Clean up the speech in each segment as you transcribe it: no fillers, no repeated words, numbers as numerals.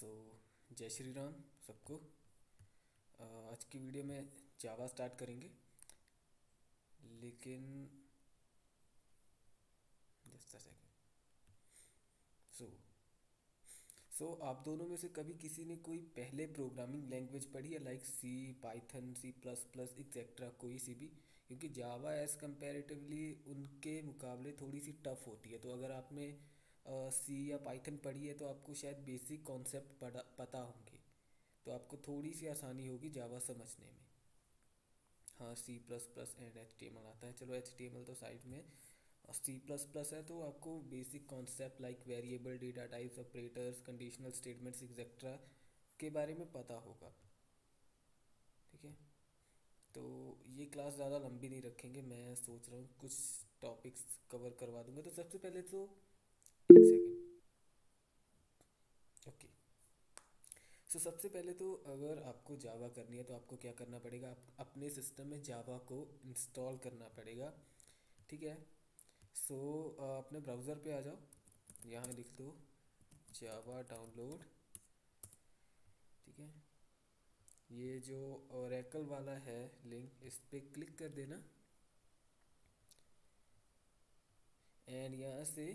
सो जय श्री राम सबको। आज की वीडियो में जावा स्टार्ट करेंगे, लेकिन जस्ट अ सेकेंड। सो सो आप दोनों में से कभी किसी ने कोई पहले प्रोग्रामिंग लैंग्वेज पढ़ी है, like C, Python, C plus plus et cetera, कोई सी भी? क्योंकि जावा एज कंपैरेटिवली उनके मुकाबले थोड़ी सी टफ होती है। तो अगर आपने सी या पाइथन पढ़ी है तो आपको शायद बेसिक कॉन्सेप्ट पता होंगे, तो आपको थोड़ी सी आसानी होगी जावा समझने में। हाँ, C plus plus and H T M L आता है। चलो एच टी एम एल तो साइड में, और सी प्लस प्लस है तो आपको basic concept like variable, data types, operators, conditional statements etcetera के बारे में पता होगा। ठीक है, तो ये क्लास ज़्यादा लंबी नहीं रखेंगे। मैं सोच रहा हूँ कुछ टॉपिक्स कवर करवा दूंगा। तो सबसे पहले तो एक सेकेंड। ओके, सो सबसे पहले तो अगर आपको जावा करनी है तो आपको क्या करना पड़ेगा, आप अपने सिस्टम में जावा को इंस्टॉल करना पड़ेगा। ठीक है, सो अपने ब्राउज़र पे आ जाओ, यहाँ लिख दो जावा डाउनलोड। ठीक है, ये जो ओरेकल वाला है लिंक, इस पर क्लिक कर देना एंड यहाँ से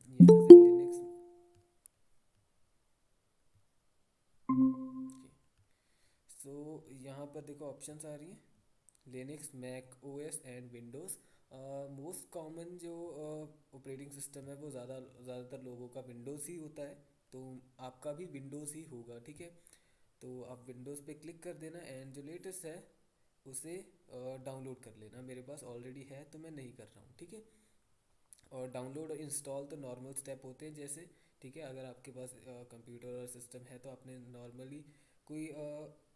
लिनक्स। सो यहाँ पर देखो ऑप्शंस आ रही हैं, Linux, Mac OS and Windows. Most common जो ऑपरेटिंग सिस्टम है वो ज़्यादातर लोगों का विंडोज़ ही होता है, तो आपका भी विंडोज़ ही होगा। ठीक है, तो आप विंडोज़ पे क्लिक कर देना एंड जो लेटेस्ट है उसे डाउनलोड कर लेना। मेरे पास ऑलरेडी है तो मैं नहीं कर रहा हूँ। ठीक है, और डाउनलोड और इंस्टॉल तो नॉर्मल स्टेप होते हैं जैसे। ठीक है, अगर आपके पास कंप्यूटर और सिस्टम है तो आपने नॉर्मली कोई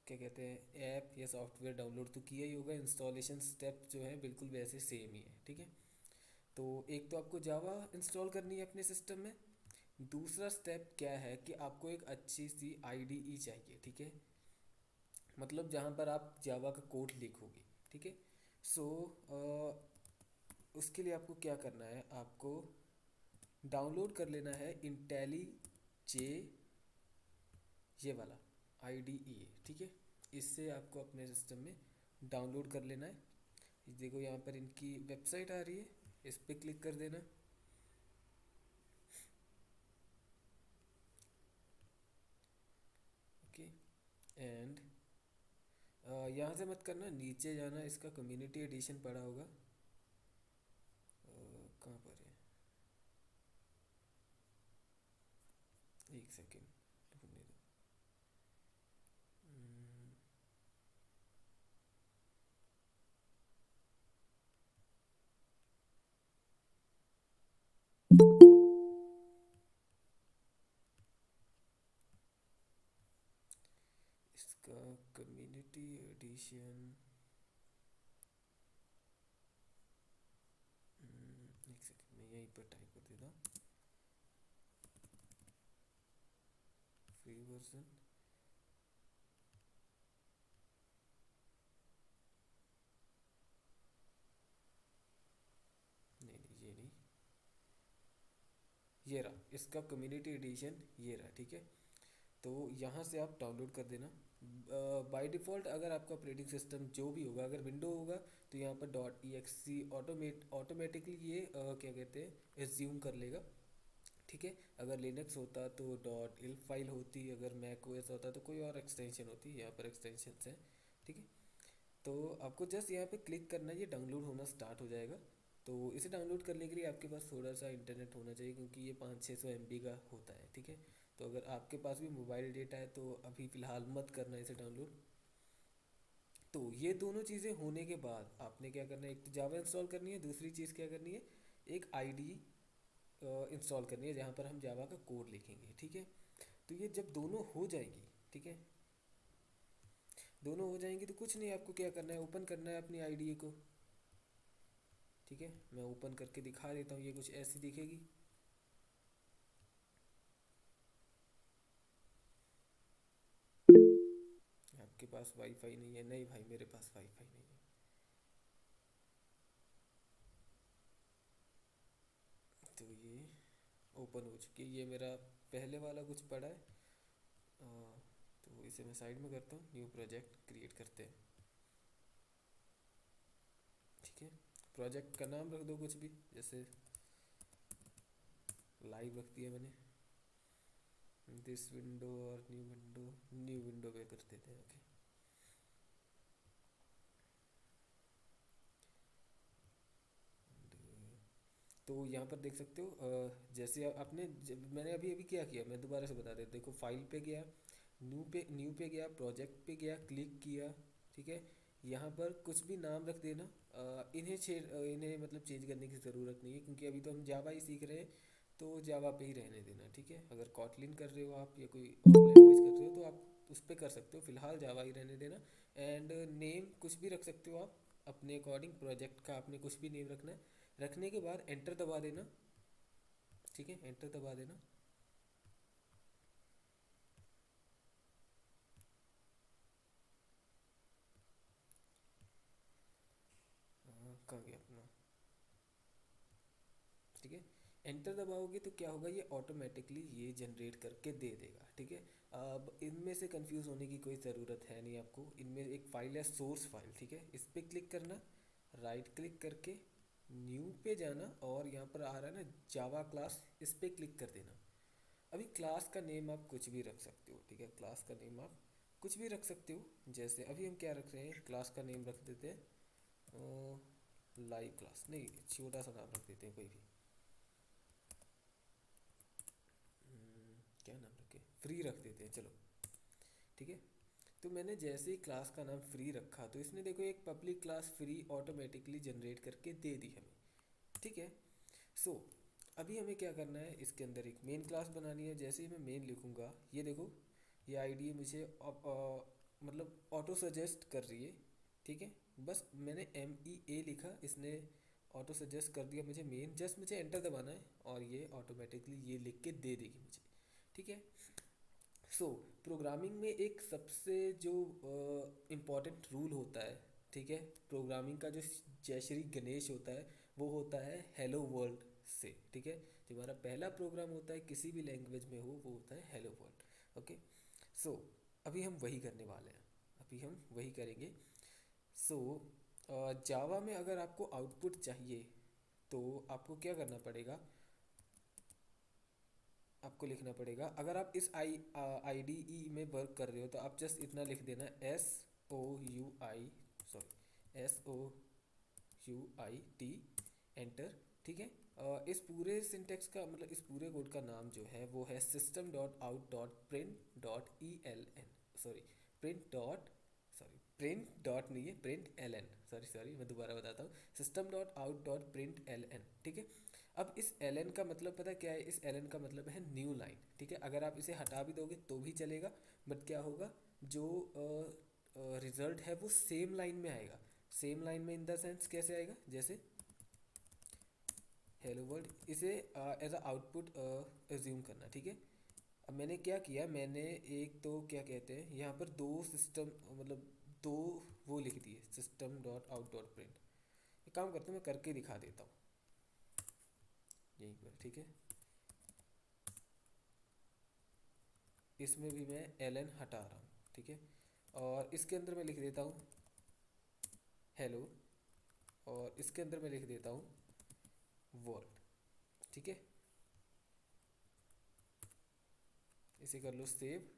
क्या कहते हैं ऐप या सॉफ्टवेयर डाउनलोड तो किया ही होगा। इंस्टॉलेशन स्टेप जो है बिल्कुल वैसे सेम ही है। ठीक है, तो एक तो आपको जावा इंस्टॉल करनी है अपने सिस्टम में। दूसरा स्टेप क्या है कि आपको एक अच्छी सी आईडीई चाहिए। ठीक है, मतलब जहाँ पर आप जावा का कोड लिखोगे। ठीक है, सो उसके लिए आपको क्या करना है, आपको डाउनलोड कर लेना है इंटेली जे, ये वाला IDE। ठीक है, इससे आपको अपने सिस्टम में डाउनलोड कर लेना है। देखो यहाँ पर इनकी वेबसाइट आ रही है, इस पर क्लिक कर देना। ओके, एंड यहाँ से मत करना, नीचे जाना, इसका कम्युनिटी एडिशन पड़ा होगा। कहाँ पर है, एक सेकेंड ढूंढने दो। हम्म, इसका कम्युनिटी एडिशन, एक सेकेंड मैं यहीं पर टाइप कर देता हूँ, फ्री वर्जन। नहीं नहीं, ये नहीं, ये रहा इसका कम्युनिटी एडिशन, ये रहा। ठीक है, तो यहाँ से आप डाउनलोड कर देना। बाय डिफ़ॉल्ट अगर आपका ऑपरेटिंग सिस्टम जो भी होगा, अगर विंडो होगा तो यहाँ पर डॉट ई एक्स सी ऑटोमेटिकली ये क्या कहते हैं एज्यूम कर लेगा। ठीक है, अगर लिनक्स होता तो डॉट इल फाइल होती, अगर मैक ओएस होता तो कोई और एक्सटेंशन होती। यहाँ पर एक्सटेंशन है। ठीक है, तो आपको जस्ट यहाँ पे क्लिक करना है, ये डाउनलोड होना स्टार्ट हो जाएगा। तो इसे डाउनलोड करने के लिए आपके पास थोड़ा सा इंटरनेट होना चाहिए, क्योंकि ये 500-600 MB का होता है। ठीक है, तो अगर आपके पास भी मोबाइल डेटा है तो अभी फ़िलहाल मत करना इसे डाउनलोड। तो ये दोनों चीज़ें होने के बाद आपने क्या करना है, एक तो जावा इंस्टॉल करनी है, दूसरी चीज़ क्या करनी है, एक आईडी इंस्टॉल करनी है जहाँ पर हम जावा का कोड लिखेंगे। ठीक है, तो ये जब दोनों हो जाएंगी, ठीक है, दोनों हो जाएंगी तो कुछ नहीं, आपको क्या करना है, ओपन करना है अपनी आईडी को। ठीक है, मैं ओपन करके दिखा देता हूँ, ये कुछ ऐसी दिखेगी। आपके पास वाईफाई नहीं है? नहीं भाई, मेरे पास वाईफाई नहीं है। तो ये ओपन हो चुकी है। ये मेरा पहले वाला कुछ पड़ा है, अ, तो इसे मैं साइड में करता हूँ, न्यू प्रोजेक्ट क्रिएट करते हैं। ठीक है, प्रोजेक्ट का नाम रख दो कुछ भी, जैसे लाइव रख दिया मैंने, दिस विंडो और न्यू विंडो पे कर देते हैं। ओके, तो यहाँ पर देख सकते हो, जैसे आपने मैंने अभी अभी क्या किया, मैं दोबारा से बता देता, देखो फाइल पे गया, न्यू पे गया, प्रोजेक्ट पे गया, क्लिक किया। ठीक है, यहाँ पर कुछ भी नाम रख देना। इन्हें मतलब चेंज करने की ज़रूरत नहीं है, क्योंकि अभी तो हम जावा ही सीख रहे हैं, तो जावा पे ही रहने देना। ठीक है, अगर कॉटलिन कर रहे हो आप या कोई और लैंग्वेज कर रहे हो तो आप उस पर कर सकते हो, फिलहाल जावा ही रहने देना। एंड नेम कुछ भी रख सकते हो आप अपने अकॉर्डिंग, प्रोजेक्ट का आपने कुछ भी नेम रखना है। रखने के बाद एंटर दबा देना। ठीक है, एंटर दबा देना। कहाँ गया अपना। ठीक है, एंटर दबाओगे तो क्या होगा, ये ऑटोमेटिकली ये जनरेट करके दे देगा। ठीक है, अब इनमें से कंफ्यूज होने की कोई ज़रूरत है नहीं आपको। इनमें एक फ़ाइल है सोर्स फाइल, ठीक है, इस पर क्लिक करना, राइट क्लिक करके न्यू पे जाना, और यहाँ पर आ रहा है ना जावा क्लास, इस पर क्लिक कर देना। अभी क्लास का नेम आप कुछ भी रख सकते हो। ठीक है, क्लास का नेम आप कुछ भी रख सकते हो, जैसे अभी हम क्या रख रहे हैं, क्लास का नेम रख देते हैं लाइव क्लास, नहीं छोटा सा नाम रख देते हैं कोई भी। क्या नाम रखें, फ्री रख देते हैं चलो। ठीक है, तो मैंने जैसे ही क्लास का नाम फ्री रखा तो इसने देखो एक public class free automatically generate करके दे दी हमें। ठीक है, सो अभी हमें क्या करना है, इसके अंदर एक मेन क्लास बनानी है। जैसे ही मैं मेन लिखूंगा, ये देखो ये आईडी मुझे मतलब ऑटो सजेस्ट कर रही है। ठीक है, बस मैंने MEA लिखा, इसने ऑटो सजेस्ट कर दिया मुझे मेन, जस्ट मुझे एंटर दबाना है और ये ऑटोमेटिकली ये लिख के दे देगी मुझे। ठीक है, सो प्रोग्रामिंग में एक सबसे जो इम्पोर्टेंट रूल होता है, ठीक है, प्रोग्रामिंग का जो जय श्री गणेश होता है, वो होता है हेलो वर्ल्ड से। ठीक है, जो हमारा पहला प्रोग्राम होता है किसी भी लैंग्वेज में हो, वो होता है हेलो वर्ल्ड। ओके, सो अभी हम वही करने वाले हैं, अभी हम वही करेंगे। सो जावा में अगर आपको आउटपुट चाहिए तो आपको क्या करना पड़ेगा, आपको लिखना पड़ेगा, अगर आप इस IDE में वर्क कर रहे हो तो आप जस्ट इतना लिख देना, SOUI एंटर। ठीक है, इस पूरे सिंटेक्स का मतलब इस पूरे कोड का नाम जो है वो है system.out.print.eln, sorry print dot sorry print dot नहीं है, print L N, sorry sorry मैं दोबारा बताता हूँ, system.out.println। ठीक है, अब इस ln का मतलब पता क्या है, इस ln का मतलब है न्यू लाइन। ठीक है, अगर आप इसे हटा भी दोगे तो भी चलेगा, बट क्या होगा, जो रिजल्ट है वो सेम लाइन में आएगा। सेम लाइन में इन द सेंस कैसे आएगा, जैसे हेलो वर्ल्ड, इसे एज अ आउटपुट एज्यूम करना। ठीक है, अब मैंने क्या किया, मैंने एक तो क्या कहते हैं यहाँ पर दो सिस्टम मतलब दो वो लिख दिए, system.out.print। एक काम करते हैं, मैं करके दिखा देता हूँ यहीं पर। ठीक है, इसमें भी मैं ln हटा रहा हूँ। ठीक है, और इसके अंदर मैं लिख देता हूँ हेलो, और इसके अंदर मैं लिख देता हूँ वर्ल्ड। ठीक है, इसे कर लो सेव,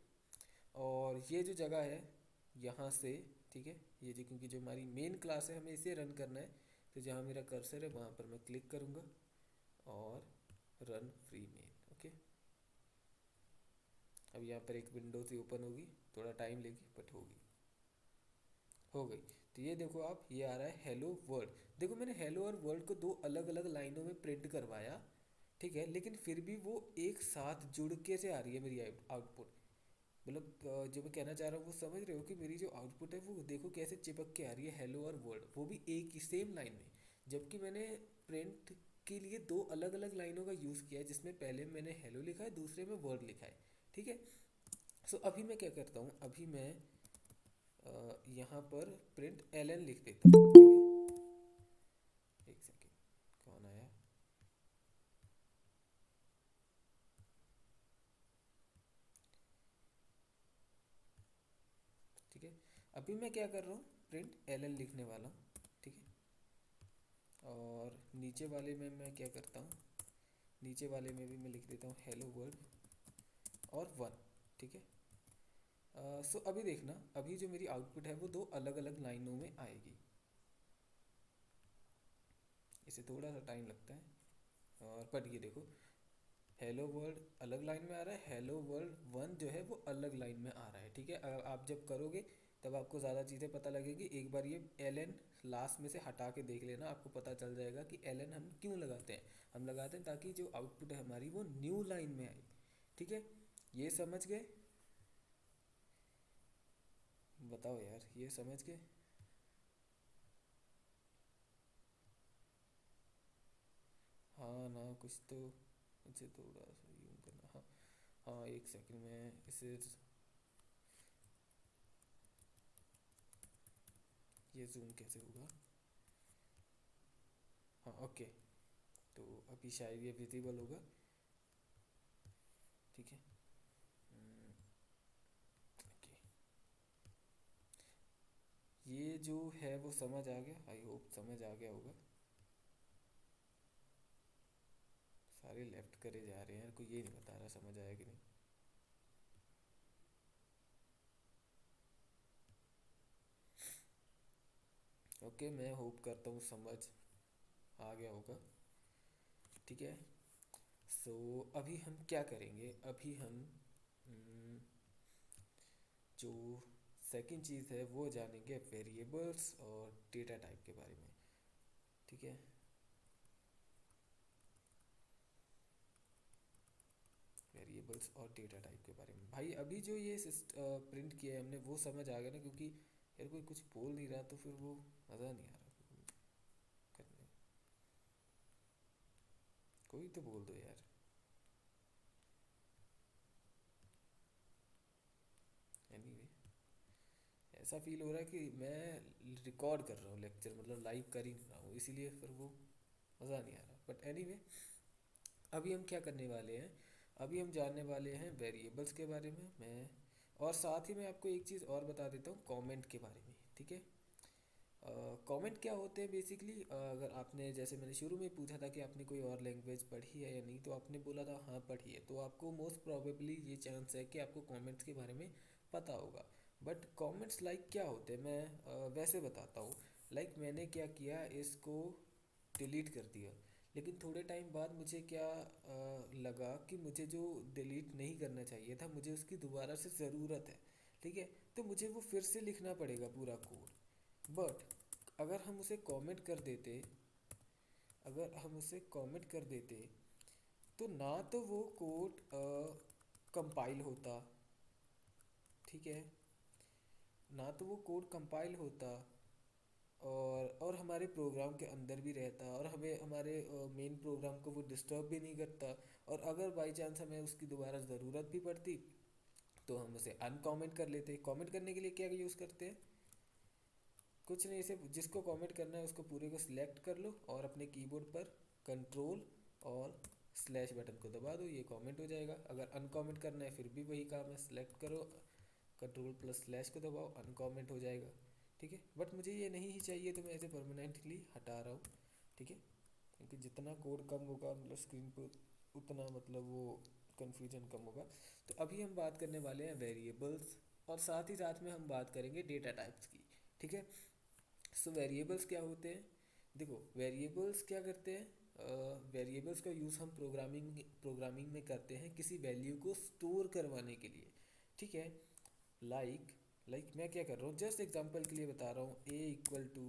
और ये जो जगह है यहाँ से, ठीक है, ये जो क्योंकि जो हमारी मेन क्लास है हमें इसे रन करना है, तो जहाँ मेरा कर्सर है वहाँ पर मैं क्लिक करूँगा और रन फ्री मेन। ओके, अब यहाँ पर एक विंडो सी ओपन होगी, थोड़ा टाइम लेगी बट होगी, हो गई। तो ये देखो आप, ये आ रहा है हेलो वर्ल्ड। देखो मैंने हेलो और वर्ल्ड को दो अलग अलग लाइनों में प्रिंट करवाया, ठीक है, लेकिन फिर भी वो एक साथ जुड़ के से आ रही है मेरी आउटपुट। मतलब जो मैं कहना चाह रहा हूँ वो समझ रहे हो कि मेरी जो आउटपुट है वो देखो कैसे चिपक के आ रही है, हेलो और वर्ल्ड, वो भी एक ही सेम लाइन में। जबकि मैंने प्रिंट के लिए दो अलग अलग लाइनों का यूज़ किया है, जिसमें पहले मैंने हेलो लिखा है, दूसरे में वर्ल्ड लिखा है। ठीक है, सो अभी मैं क्या करता हूँ, अभी मैं यहाँ पर प्रिंट ln लिख देता हूँ। ठीक है, एक सेकेंड, कौन आया, अभी मैं क्या कर रहा हूँ, प्रिंट एल एल लिखने वाला हूँ, ठीक है। और नीचे वाले में मैं क्या करता हूँ, नीचे वाले में भी मैं लिख देता हूँ हेलो वर्ल्ड और वन, ठीक है। सो अभी देखना, अभी जो मेरी आउटपुट है वो दो अलग अलग लाइनों में आएगी, इसे थोड़ा सा टाइम लगता है। और पर ये देखो, हेलो वर्ल्ड अलग लाइन में आ रहा है, हेलो वर्ल्ड वन जो है वो अलग लाइन में आ रहा है, ठीक है। आप जब करोगे तब आपको ज़्यादा चीज़ें पता लगेगी। एक बार ये एल एन लास्ट में से हटा के देख लेना, आपको पता चल जाएगा कि एल एन हम क्यों लगाते हैं। हम लगाते हैं ताकि जो आउटपुट है हमारी वो न्यू लाइन में आए, ठीक है। ये समझ गए? बताओ यार, ये समझ गए? हाँ ना, कुछ तो मुझे थोड़ा सा यूँ करना। हाँ हाँ, एक सेकंड में इसे, ये जूम कैसे होगा? हाँ ओके, तो अभी शायद ये विजिबल होगा, ठीक है। ओके, ये जो है वो समझ आ गया, आई होप समझ आ गया होगा। सारे लेफ्ट करे जा रहे हैं यार, कोई ये नहीं बता रहा समझ आया कि नहीं। ओके, मैं होप करता हूँ समझ आ गया होगा, ठीक है। सो अभी हम क्या करेंगे, अभी हम हम्म, जो सेकंड चीज़ है वो जानेंगे वेरिएबल्स और डेटा टाइप के बारे में, ठीक है। वेरिएबल्स और डेटा टाइप के बारे में भाई, अभी जो ये प्रिंट किया है हमने वो समझ आ गया ना, क्योंकि यार कोई कुछ बोल नहीं रहा तो फिर वो मज़ा नहीं आ रहा करने में। कोई तो बोल दो यार। एनीवे, ऐसा फील हो रहा है कि मैं रिकॉर्ड कर रहा हूँ लेक्चर, मतलब लाइव कर ही नहीं रहा हूँ, इसीलिए फिर वो मज़ा नहीं आ रहा। बट एनीवे, अभी हम क्या करने वाले हैं, अभी हम जानने वाले हैं वेरिएबल्स के बारे में। मैं और साथ ही मैं आपको एक चीज़ और बता देता हूँ कमेंट के बारे में, ठीक है। कमेंट क्या होते हैं बेसिकली, अगर आपने, जैसे मैंने शुरू में पूछा था कि आपने कोई और लैंग्वेज पढ़ी है या नहीं, तो आपने बोला था हाँ पढ़ी है, तो आपको मोस्ट प्रोबेबली ये चांस है कि आपको कमेंट्स के बारे में पता होगा। बट कमेंट्स लाइक क्या होते हैं, मैं वैसे बताता हूँ। लाइक मैंने क्या किया, इसको डिलीट कर दिया, लेकिन थोड़े टाइम बाद मुझे क्या लगा कि मुझे जो डिलीट नहीं करना चाहिए था, मुझे उसकी दोबारा से ज़रूरत है, ठीक है। तो मुझे वो फिर से लिखना पड़ेगा पूरा कोड। बट अगर हम उसे कमेंट कर देते, अगर हम उसे कमेंट कर देते, तो ना तो वो कोड कंपाइल होता, ठीक है, ना तो वो कोड कंपाइल होता, और हमारे प्रोग्राम के अंदर भी रहता, और हमें हमारे मेन प्रोग्राम को वो डिस्टर्ब भी नहीं करता। और अगर बाई चांस हमें उसकी दोबारा ज़रूरत भी पड़ती तो हम उसे अनकमेंट कर लेते। कमेंट करने के लिए क्या यूज़ करते हैं, कुछ नहीं, इसे जिसको कमेंट करना है उसको पूरे को सिलेक्ट कर लो और अपने कीबोर्ड पर कंट्रोल और स्लैश बटन को दबा दो, ये कमेंट हो जाएगा। अगर अनकमेंट करना है फिर भी वही काम है, सिलेक्ट करो, कंट्रोल प्लस स्लैश को दबाओ, अनकमेंट हो जाएगा, ठीक है। बट मुझे ये नहीं ही चाहिए तो मैं इसे परमानेंटली हटा रहा हूँ, ठीक है। क्योंकि जितना कोड कम होगा मतलब स्क्रीन पर, उतना मतलब वो कन्फ्यूजन कम होगा। तो अभी हम बात करने वाले हैं वेरिएबल्स, और साथ ही साथ में हम बात करेंगे डेटा टाइप्स की, ठीक है। सो वेरिएबल्स क्या होते हैं, देखो वेरिएबल्स क्या करते हैं, वेरिएबल्स का यूज़ हम प्रोग्रामिंग में करते हैं किसी वैल्यू को स्टोर करवाने के लिए, ठीक है। लाइक लाइक मैं क्या कर रहा हूँ, जस्ट एग्जांपल के लिए बता रहा हूँ, ए इक्वल टू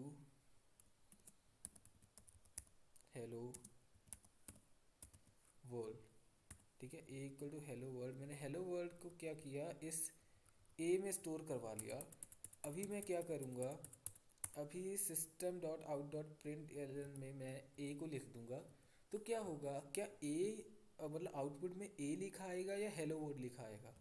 हेलो वर्ल्ड, ठीक है। ए इक्वल टू हेलो वर्ल्ड, मैंने हेलो वर्ल्ड को क्या किया, इस ए में स्टोर करवा लिया। अभी मैं क्या करूँगा, अभी system dot out dot print में मैं ए को लिख दूंगा, तो क्या होगा, क्या ए मतलब आउटपुट में ए लिखा आएगा या हेलो वर्ड लिखा आएगा?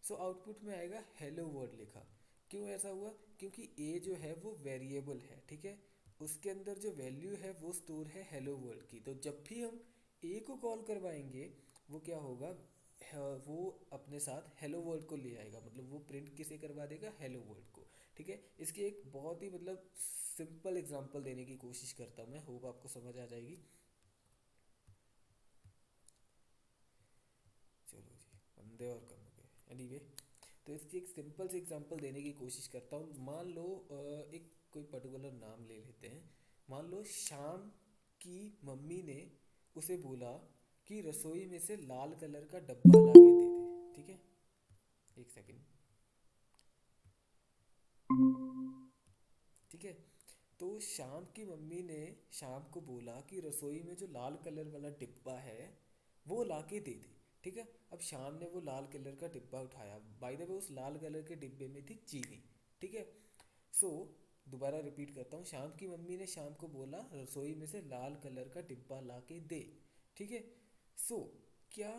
सो आउटपुट में आएगा हेलो वर्ड लिखा। क्यों ऐसा हुआ? क्योंकि ए जो है वो वेरिएबल है, ठीक है। उसके अंदर जो वैल्यू है वो स्टोर है हेलो वर्ल्ड की, तो जब भी हम ए को कॉल करवाएंगे वो क्या होगा, वो अपने साथ हेलो वर्ल्ड को ले आएगा, मतलब वो प्रिंट किसे करवा देगा, हेलो वर्ल्ड को, ठीक है, इसकी एक बहुत ही मतलब सिंपल एग्जांपल देने की कोशिश करता हूँ मैं, होप आपको समझ आ जाएगी। चलो जी, बंदे और कम हो गए, एनीवे। तो इसकी एक सिंपल सी एग्जांपल देने की कोशिश करता हूँ। मान लो एक कोई पर्टिकुलर नाम ले लेते हैं। मान लो शाम की मम्मी ने उसे बोला कि रसोई में से लाल कलर का डब्बा ला के दे दे, ठीक है। एक सेकंड। ठीक है, तो शाम की मम्मी ने शाम को बोला कि रसोई में जो लाल कलर वाला डिब्बा है वो ला के दे दे, ठीक है। अब शाम ने वो लाल कलर का डिब्बा उठाया, बाय द वे उस लाल कलर के डिब्बे में थी चीनी, ठीक है। सो दोबारा रिपीट करता हूँ, शाम की मम्मी ने शाम को बोला रसोई में से लाल कलर का डिब्बा ला के दे, ठीक है। सो क्या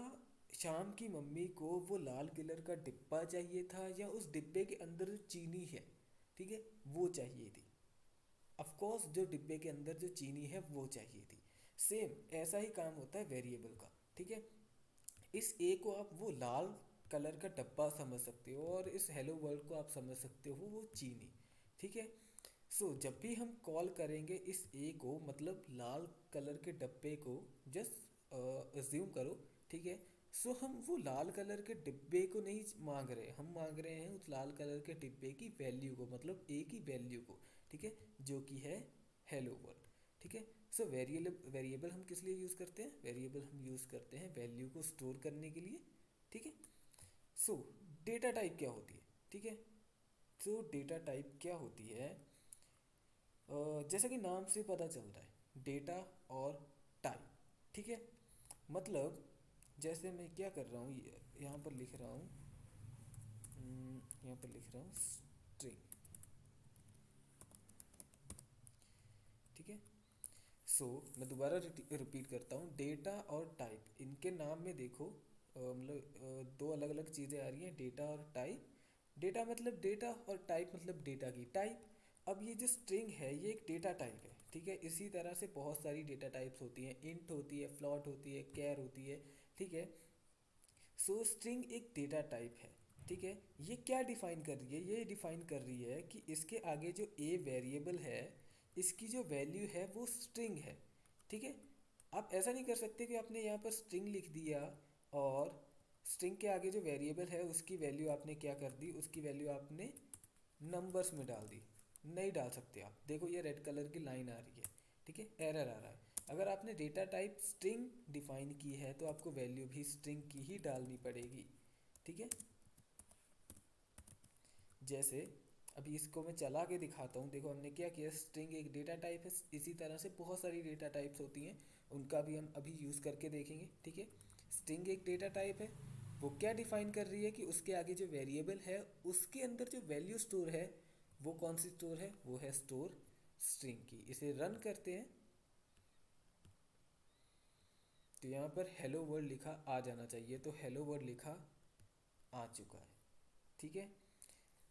शाम की मम्मी को वो लाल कलर का डिब्बा चाहिए था या उस डिब्बे के अंदर जो चीनी है, ठीक है, वो चाहिए थी। ऑफ कोर्स जो डिब्बे के अंदर जो चीनी है वो चाहिए थी। सेम ऐसा ही काम होता है वेरिएबल का, ठीक है। इस ए को आप वो लाल कलर का डब्बा समझ सकते हो और इस हेलो वर्ल्ड को आप समझ सकते हो वो चीनी, ठीक है। सो जब भी हम कॉल करेंगे इस ए को, मतलब लाल कलर के डब्बे को, जस्ट अज्यूम करो, ठीक है। सो हम वो लाल कलर के डिब्बे को नहीं मांग रहे, हम मांग रहे हैं उस लाल कलर के डिब्बे की वैल्यू को, मतलब ए की वैल्यू को, ठीक है, जो कि है हेलो वर्ल्ड, ठीक है। सो वेरिएबल वेरिएबल हम किस लिए यूज़ करते हैं, वेरिएबल हम यूज़ करते हैं वैल्यू को स्टोर करने के लिए, ठीक है। सो डेटा टाइप क्या होती है, ठीक है। सो डेटा टाइप क्या होती है, जैसा कि नाम से पता चल रहा है, डेटा और टाइप, ठीक है। मतलब जैसे मैं क्या कर रहा हूँ, यहाँ पर लिख रहा हूँ, यहाँ पर लिख रहा हूँ स्ट्रिंग, ठीक है। सो मैं दोबारा रिपीट करता हूँ, डेटा और टाइप, इनके नाम में देखो मतलब दो अलग अलग चीज़ें आ रही हैं, डेटा और टाइप। डेटा मतलब डेटा और टाइप मतलब डेटा की टाइप। अब ये जो स्ट्रिंग है ये एक डेटा टाइप है, ठीक है। इसी तरह से बहुत सारी डेटा टाइप्स होती हैं, इंट होती है, फ्लॉट होती है, कैर होती है, ठीक है। सो स्ट्रिंग एक डेटा टाइप है, ठीक है। ये क्या डिफाइन कर रही है, ये डिफाइन कर रही है कि इसके आगे जो ए वेरिएबल है, इसकी जो वैल्यू है वो स्ट्रिंग है, ठीक है। आप ऐसा नहीं कर सकते कि आपने यहाँ पर स्ट्रिंग लिख दिया और स्ट्रिंग के आगे जो वेरिएबल है उसकी वैल्यू आपने क्या कर दी, उसकी वैल्यू आपने नंबर्स में डाल दी। नहीं डाल सकते आप, देखो ये रेड कलर की लाइन आ रही है, ठीक है, एरर आ रहा है। अगर आपने डेटा टाइप स्ट्रिंग डिफाइन की है तो आपको वैल्यू भी स्ट्रिंग की ही डालनी पड़ेगी, ठीक है। जैसे अभी इसको मैं चला के दिखाता हूँ, देखो हमने क्या किया, स्ट्रिंग एक डेटा टाइप है, इसी तरह से बहुत सारी डेटा टाइप्स होती हैं, उनका भी हम अभी यूज़ करके देखेंगे, ठीक है। स्ट्रिंग एक डेटा टाइप है, वो क्या डिफाइन कर रही है कि उसके आगे जो वेरिएबल है उसके अंदर जो वैल्यू स्टोर है वो कौन सी स्टोर है, वो है स्टोर स्ट्रिंग की। इसे रन करते हैं तो यहाँ पर हेलो वर्ल्ड लिखा आ जाना चाहिए, तो हेलो वर्ल्ड लिखा आ चुका है, ठीक है।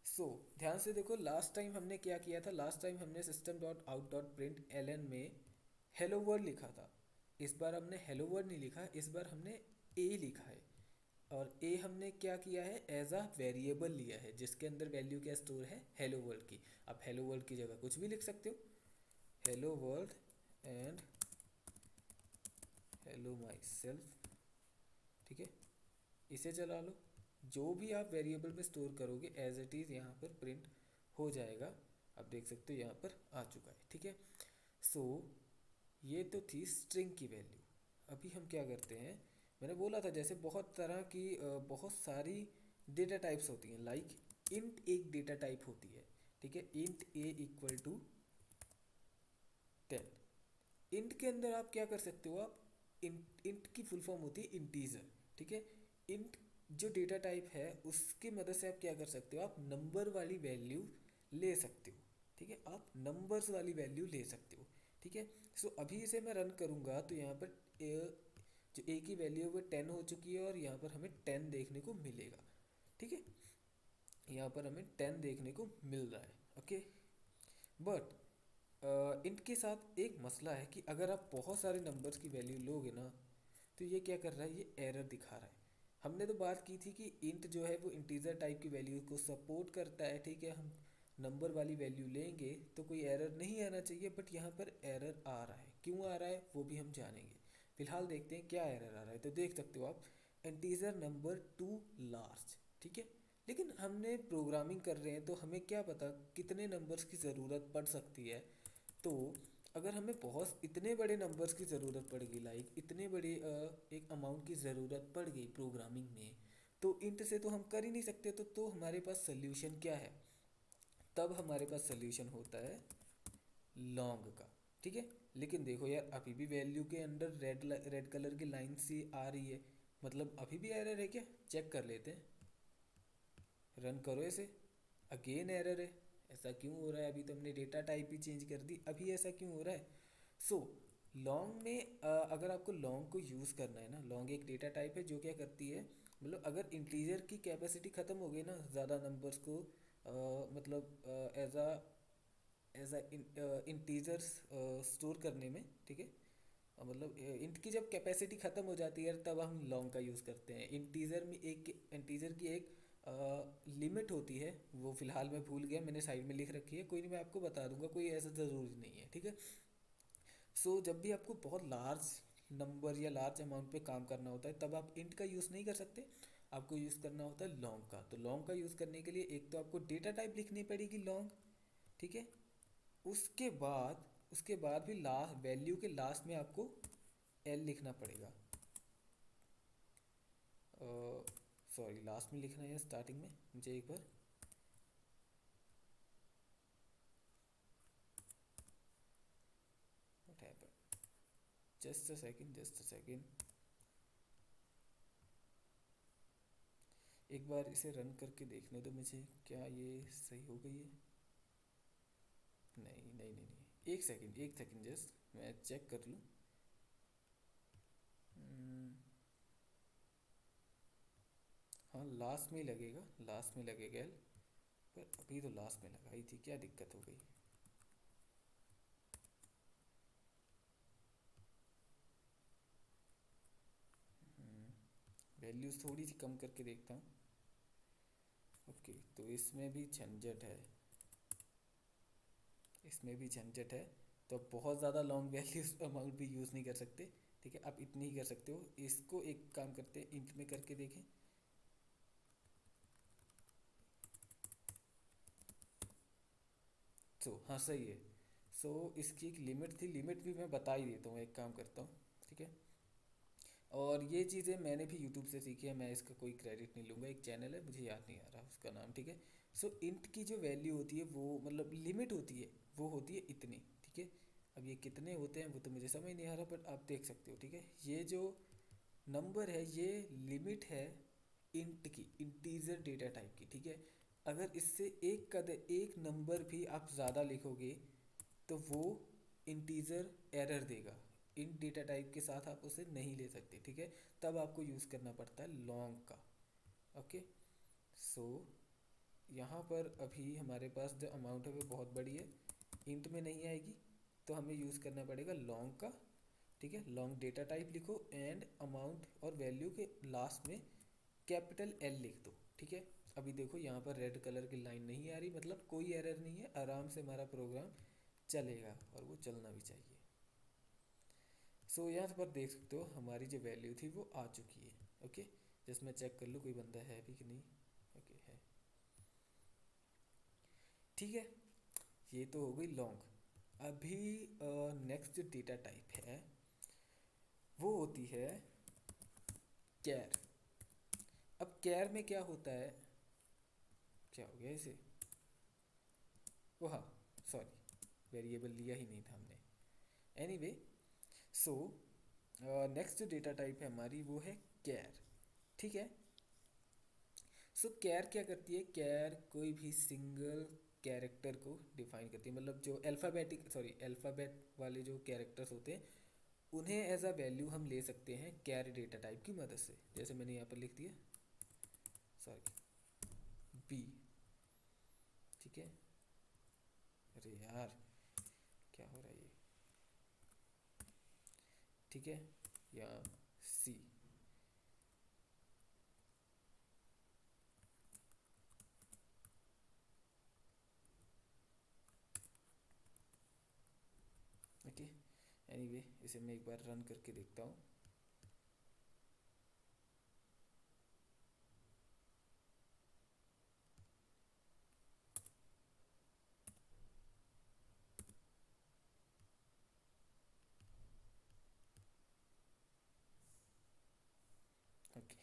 सो ध्यान से देखो, लास्ट टाइम हमने क्या किया था, लास्ट टाइम हमने system dot out dot print L N में हेलो वर्ल्ड लिखा था। इस बार हमने हेलो वर्ल्ड नहीं लिखा, इस बार हमने ए लिखा है। और ए हमने क्या किया है, एज अ वेरिएबल लिया है जिसके अंदर वैल्यू क्या स्टोर है, हेलो वर्ल्ड की। आप हेलो वर्ल्ड की जगह कुछ भी लिख सकते हो, hello world and hello my self, ठीक है। इसे चला लो, जो भी आप वेरिएबल में स्टोर करोगे एज इट इज़ यहाँ पर प्रिंट हो जाएगा। आप देख सकते हो यहाँ पर आ चुका है, ठीक है। सो ये तो थी स्ट्रिंग की वैल्यू। अभी हम क्या करते हैं, मैंने बोला था जैसे बहुत तरह की बहुत सारी डेटा टाइप्स होती हैं, लाइक इंट एक डेटा टाइप होती है, ठीक है। Int A equal to 10। Int के अंदर आप क्या कर सकते हो, आप इंट की फुल फॉर्म होती है इंटीजर, ठीक है। इंट जो डेटा टाइप है उसकी मदद से आप क्या कर सकते हो, आप नंबर वाली वैल्यू ले सकते हो, ठीक है। आप नंबर्स वाली वैल्यू ले सकते हो, ठीक है। सो अभी इसे मैं रन करूँगा तो यहाँ पर जो ए की वैल्यू है वो 10 हो चुकी है और यहाँ पर हमें 10 देखने को मिलेगा, ठीक है। यहाँ पर हमें 10 देखने को मिल रहा है, ओके। बट इंट के साथ एक मसला है कि अगर आप बहुत सारे नंबर्स की वैल्यू लोगे ना तो ये क्या कर रहा है, ये एरर दिखा रहा है। हमने तो बात की थी कि इंट जो है वो इंटीजर टाइप की वैल्यू को सपोर्ट करता है, ठीक है। नंबर वाली वैल्यू लेंगे तो कोई एरर नहीं आना चाहिए, बट यहाँ पर एरर आ रहा है। क्यों आ रहा है वो भी हम जानेंगे। फिलहाल देखते हैं क्या एरर आ रहा है। तो देख सकते हो आप, इंटीजर नंबर टू लार्ज, ठीक है। लेकिन हमने प्रोग्रामिंग कर रहे हैं तो हमें क्या पता कितने नंबर्स की ज़रूरत पड़ सकती है। तो अगर हमें बहुत इतने बड़े नंबर्स की ज़रूरत पड़ गई, लाइक इतने बड़े एक अमाउंट की ज़रूरत पड़ गई प्रोग्रामिंग में, तो इंट से तो हम कर ही नहीं सकते। तो हमारे पास सोल्यूशन क्या है? तब हमारे पास सोल्यूशन होता है लॉन्ग का, ठीक है। लेकिन देखो यार, अभी भी वैल्यू के अंदर रेड रेड कलर की लाइन सी आ रही है, मतलब अभी भी एरर है क्या? चेक कर लेते हैं, रन करो इसे। अगेन एरर है। ऐसा क्यों हो रहा है? अभी तो हमने डेटा टाइप ही चेंज कर दी, अभी ऐसा क्यों हो रहा है? सो लॉन्ग में अगर आपको लॉन्ग को यूज़ करना है ना, लॉन्ग एक डेटा टाइप है जो क्या करती है, मतलब अगर इंटीजर की कैपेसिटी ख़त्म हो गई ना ज़्यादा नंबर्स को मतलब एज अ इंटीजर्स स्टोर करने में, ठीक है। मतलब इंट की जब कैपेसिटी ख़त्म हो जाती है तब हम लॉन्ग का यूज़ करते हैं। इंटीजर की एक लिमिट होती है, वो फ़िलहाल मैं भूल गया, मैंने साइड में लिख रखी है, कोई नहीं मैं आपको बता दूंगा, कोई ऐसा ज़रूरी नहीं है, ठीक है। सो जब भी आपको बहुत लार्ज नंबर या लार्ज अमाउंट पे काम करना होता है तब आप इंट का यूज़ नहीं कर सकते, आपको यूज़ करना होता है लॉन्ग का। तो लॉन्ग का यूज़ करने के लिए एक तो आपको डेटा टाइप लिखनी पड़ेगी लॉन्ग, ठीक है। उसके बाद भी लास्ट वैल्यू के लास्ट में आपको एल लिखना पड़ेगा। सॉरी, लास्ट में लिखना है या स्टार्टिंग में, मुझे एक बार what happened, just a second, एक बार इसे रन करके देखने दो मुझे, क्या ये सही हो गई है? नहीं नहीं नहीं नहीं, एक सेकेंड जस्ट मैं चेक कर लूँ। हम्म, हाँ लास्ट में ही लगेगा, लास्ट में लगेगा एल, पर अभी तो लास्ट में लगाई थी, क्या दिक्कत हो गई? वैल्यूज़ थोड़ी सी कम करके देखता हूँ। ओके, तो इसमें भी झंझट है, इसमें भी झंझट है। तो आप बहुत ज़्यादा लॉन्ग वैल्यूज अमाउंट भी यूज़ नहीं कर सकते, ठीक है। आप इतनी ही कर सकते हो। इसको एक काम करते हैं, इंट में करके देखें। हाँ सही है। इसकी एक लिमिट थी, लिमिट भी मैं बता ही देता हूँ, एक काम करता हूँ, ठीक है। और ये चीज़ें मैंने भी यूट्यूब से सीखी है, मैं इसका कोई क्रेडिट नहीं लूँगा। एक चैनल है, मुझे याद नहीं आ रहा उसका नाम, ठीक है। इंट की जो वैल्यू होती है वो मतलब लिमिट होती है, वो होती है इतनी, ठीक है। अब ये कितने होते हैं वो तो मुझे समझ नहीं आ रहा, बट आप देख सकते हो, ठीक है। ये जो नंबर है ये लिमिट है इंट की, इंटीजर डेटा टाइप की, ठीक है। अगर इससे एक नंबर भी आप ज़्यादा लिखोगे तो वो इंटीजर एरर देगा। इन डेटा टाइप के साथ आप उसे नहीं ले सकते, ठीक है। तब आपको यूज़ करना पड़ता है लॉन्ग का। ओके, सो यहाँ पर अभी हमारे पास जो अमाउंट है वो बहुत बड़ी है, इंट में नहीं आएगी, तो हमें यूज़ करना पड़ेगा लॉन्ग का, ठीक है। लॉन्ग डेटा टाइप लिखो एंड अमाउंट और वैल्यू के लास्ट में कैपिटल एल लिख दो, ठीक है। अभी देखो यहाँ पर रेड कलर की लाइन नहीं आ रही, मतलब कोई एरर नहीं है, आराम से हमारा प्रोग्राम चलेगा और वो चलना भी चाहिए। यहाँ पर देख सकते हो हमारी जो वैल्यू थी वो आ चुकी है। ओके, जिसमें चेक कर लो कोई बंदा है भी कि नहीं। ओके है, ठीक है। ये तो हो गई लॉन्ग। अभी नेक्स्ट जो डेटा टाइप है वो होती है कैर। अब कैर में क्या होता है, क्या हो गया इसे, ओ हाँ सॉरी, वेरिएबल लिया ही नहीं था हमने। एनीवे, सो नेक्स्ट जो डेटा टाइप है हमारी वो है कैर, ठीक है। कैर क्या करती है, कैर कोई भी सिंगल कैरेक्टर को डिफाइन करती है, मतलब जो अल्फ़ाबेट वाले जो कैरेक्टर्स होते हैं उन्हें एज अ वैल्यू हम ले सकते हैं कैर डेटा टाइप की मदद से। जैसे मैंने यहाँ पर लिख दिया, सॉरी, बी, ठीक है। अरे यार क्या हो रहा है ये, ठीक है, या सी, एनीवे इसे मैं एक बार रन करके देखता हूँ। ओके,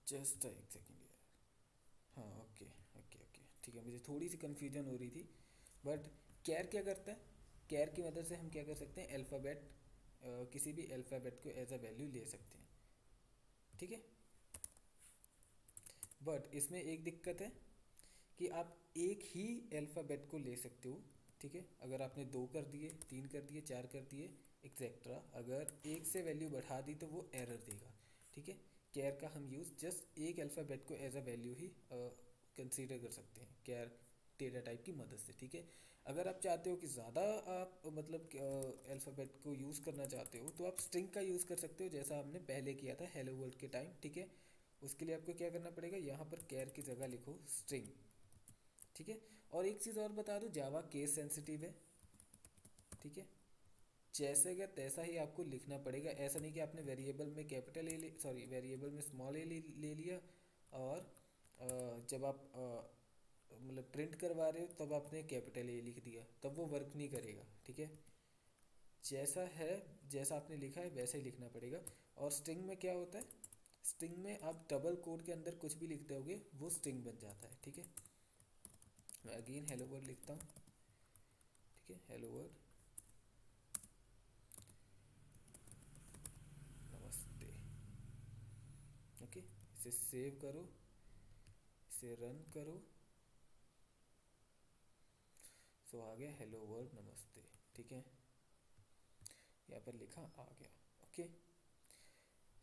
जस्ट एक सेकेंड यार। हाँ ओके ओके ओके ठीक है, मुझे थोड़ी सी कन्फ्यूजन हो रही थी। बट कैर क्या करता है, कैर की मदद से हम क्या कर सकते हैं, अल्फ़ाबेट, किसी भी अल्फ़ाबेट को एज अ वैल्यू ले सकते हैं, ठीक है। बट इसमें एक दिक्कत है कि आप एक ही अल्फ़ाबेट को ले सकते हो, ठीक है। अगर आपने 2 कर दिए, 3 कर दिए, 4 कर दिए, एक्सेट्रा, अगर एक से वैल्यू बढ़ा दी तो वो एरर देगा, ठीक है। कैर का हम यूज़ जस्ट एक अल्फ़ाबेट को एज अ वैल्यू ही कंसीडर कर सकते हैं कैर डेटा टाइप की मदद से, ठीक है। अगर आप चाहते हो कि ज़्यादा आप मतलब अल्फ़ाबेट को यूज़ करना चाहते हो तो आप स्ट्रिंग का यूज़ कर सकते हो, जैसा हमने पहले किया था हेलो वर्ल्ड के टाइम, ठीक है। उसके लिए आपको क्या करना पड़ेगा, यहाँ पर कैर की जगह लिखो स्ट्रिंग, ठीक है। और एक चीज़ और बता दूँ, जावा केस सेंसिटिव है, ठीक है। जैसे का तैसा ही आपको लिखना पड़ेगा, ऐसा नहीं कि आपने वेरिएबल में कैपिटल ए, सॉरी वेरिएबल में स्मॉल ए ले लिया और जब आप मतलब प्रिंट करवा रहे हो तब आपने कैपिटल ए लिख दिया, तब वो वर्क नहीं करेगा, ठीक है। जैसा है, जैसा आपने लिखा है वैसे ही लिखना पड़ेगा। और स्ट्रिंग में क्या होता है, स्ट्रिंग में आप डबल कोड के अंदर कुछ भी लिखते होगे वो स्ट्रिंग बन जाता है, ठीक है। मैं अगेन हेलो वर्ड लिखता हूँ, ठीक है, हेलो वर्ड नमस्ते, ओके। इसे सेव करो, इसे रन करो, सो आ गया हेलो वर्ल्ड नमस्ते, ठीक है। यहाँ पर लिखा आ गया, ओके।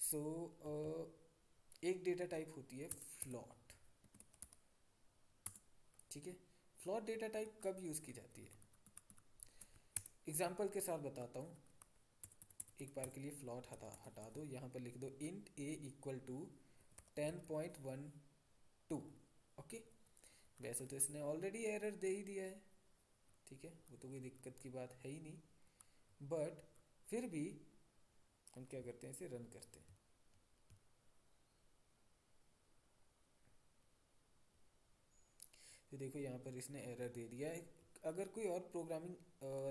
सो एक डेटा टाइप होती है फ्लॉट, ठीक है। फ्लॉट डेटा टाइप कब यूज़ की जाती है, एग्जाम्पल के साथ बताता हूँ। एक बार के लिए फ्लॉट हटा दो, यहाँ पर लिख दो int A equal to 10.12, okay. वैसे तो इसने ऑलरेडी एरर दे ही दिया है, ठीक है, वो तो कोई दिक्कत की बात है ही नहीं। बट फिर भी हम क्या करते हैं, इसे रन करते हैं। तो देखो यहाँ पर इसने एरर दे दिया है। अगर कोई और प्रोग्रामिंग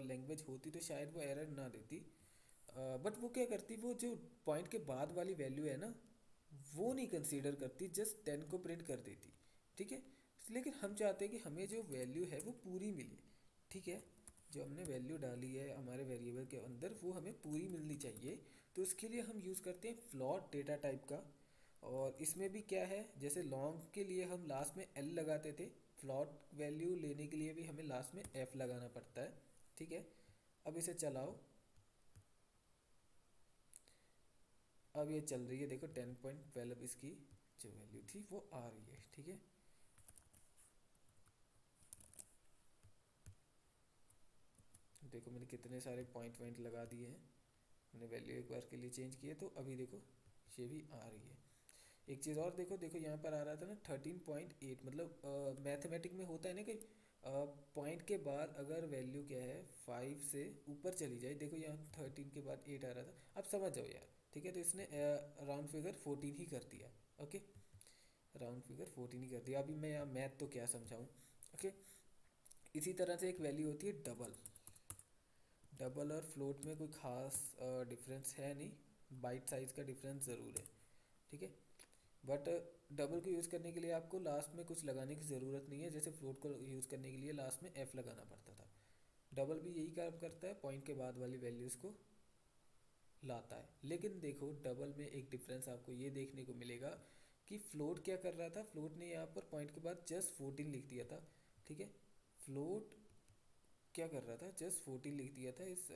लैंग्वेज होती तो शायद वो एरर ना देती, बट वो क्या करती, वो जो पॉइंट के बाद वाली वैल्यू है ना वो नहीं कंसीडर करती, जस्ट 10 को प्रिंट कर देती, ठीक है। लेकिन हम चाहते हैं कि हमें जो वैल्यू है वो पूरी मिले, ठीक है। जो हमने वैल्यू डाली है हमारे वेरिएबल के अंदर वो हमें पूरी मिलनी चाहिए। तो इसके लिए हम यूज़ करते हैं फ्लॉट डेटा टाइप का। और इसमें भी क्या है, जैसे लॉन्ग के लिए हम लास्ट में एल लगाते थे, फ्लॉट वैल्यू लेने के लिए भी हमें लास्ट में एफ लगाना पड़ता है, ठीक है। अब इसे चलाओ, अब ये चल रही है, देखो 10.12 इसकी जो वैल्यू थी वो आ रही है, ठीक है। देखो मैंने कितने सारे पॉइंट वॉइंट लगा दिए हैं, मैंने वैल्यू एक बार के लिए चेंज किए तो अभी देखो ये भी आ रही है। एक चीज़ और देखो, देखो यहाँ पर आ रहा था ना 13.8, मतलब मैथमेटिक में होता है ना कि पॉइंट के बाद अगर वैल्यू क्या है 5 से ऊपर चली जाए, देखो यहाँ 13 के बाद 8 आ रहा था, अब समझ जाओ यार, ठीक है। तो इसने राउंड फिगर 14 ही कर दिया, ओके, राउंड फिगर 14 ही कर दिया। अभी मैं यहाँ मैथ तो क्या समझाऊँ, ओके। इसी तरह से एक वैल्यू होती है डबल, डबल और फ्लोट में कोई खास डिफरेंस है नहीं, बाइट साइज़ का डिफरेंस ज़रूर है, ठीक है। बट डबल को यूज़ करने के लिए आपको लास्ट में कुछ लगाने की ज़रूरत नहीं है, जैसे फ्लोट को यूज़ करने के लिए लास्ट में एफ लगाना पड़ता था। डबल भी यही काम करता है, पॉइंट के बाद वाली वैल्यूज़ को लाता है। लेकिन देखो डबल में एक डिफरेंस आपको ये देखने को मिलेगा कि फ्लोट क्या कर रहा था, फ्लोट ने यहाँ पर पॉइंट के बाद जस्ट 14 लिख दिया था, ठीक है। फ्लोट क्या कर रहा था, जस्ट 14 लिख दिया था इस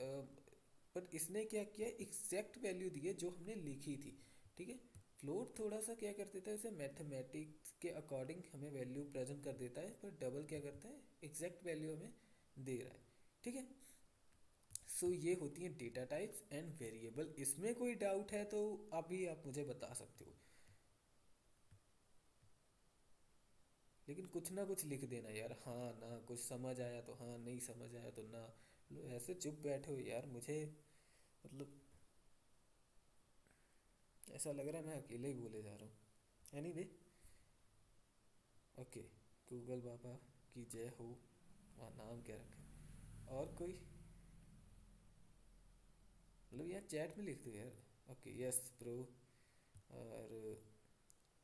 बट इसने क्या किया, एग्जैक्ट वैल्यू दी है जो हमने लिखी थी, ठीक है। फ्लोट थोड़ा सा क्या कर देता है, इसे मैथमेटिक्स के अकॉर्डिंग हमें वैल्यू प्रेजेंट कर देता है, पर डबल क्या करता है, एग्जैक्ट वैल्यू हमें दे रहा है। ठीक है, सो ये होती हैं डेटा टाइप्स एंड वेरिएबल। इसमें कोई डाउट है तो अभी आप मुझे बता सकते हो, लेकिन कुछ ना कुछ लिख देना यार, हाँ ना, कुछ समझ आया तो हाँ, नहीं समझ आया तो ना। लो ऐसे चुप बैठे हो यार, मुझे मतलब ऐसा लग रहा है मैं अकेले ही बोले जा रहा हूँ। एनीवे, ओके, गूगल बाबा की जय हो। हाँ, नाम क्या रखे, और कोई मतलब यार चैट में लिख दो यार। Okay, yes pro.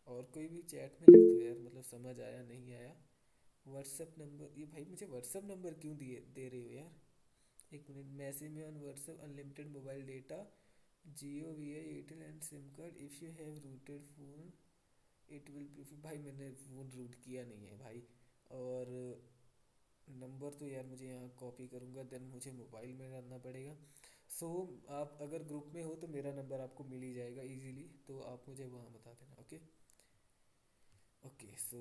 और कोई भी चैट में लिख दो यार, मतलब समझ आया नहीं आया। व्हाट्सअप नंबर, ये भाई मुझे व्हाट्सअप नंबर क्यों दिए दे रहे हो यार। एक मिनट, मैसेज में on WhatsApp unlimited mobile data, Jio V I Airtel and SIM card, if you have rooted phone it will prefer. भाई मैंने फ़ोन रूट किया नहीं है भाई। और नंबर तो यार मुझे यहाँ कॉपी करूँगा देन मुझे मोबाइल में डालना पड़ेगा। सो आप अगर ग्रुप में हो तो मेरा नंबर आपको मिल ही जाएगा इजीली, तो आप मुझे वहाँ बता देना। ओके, ओके, सो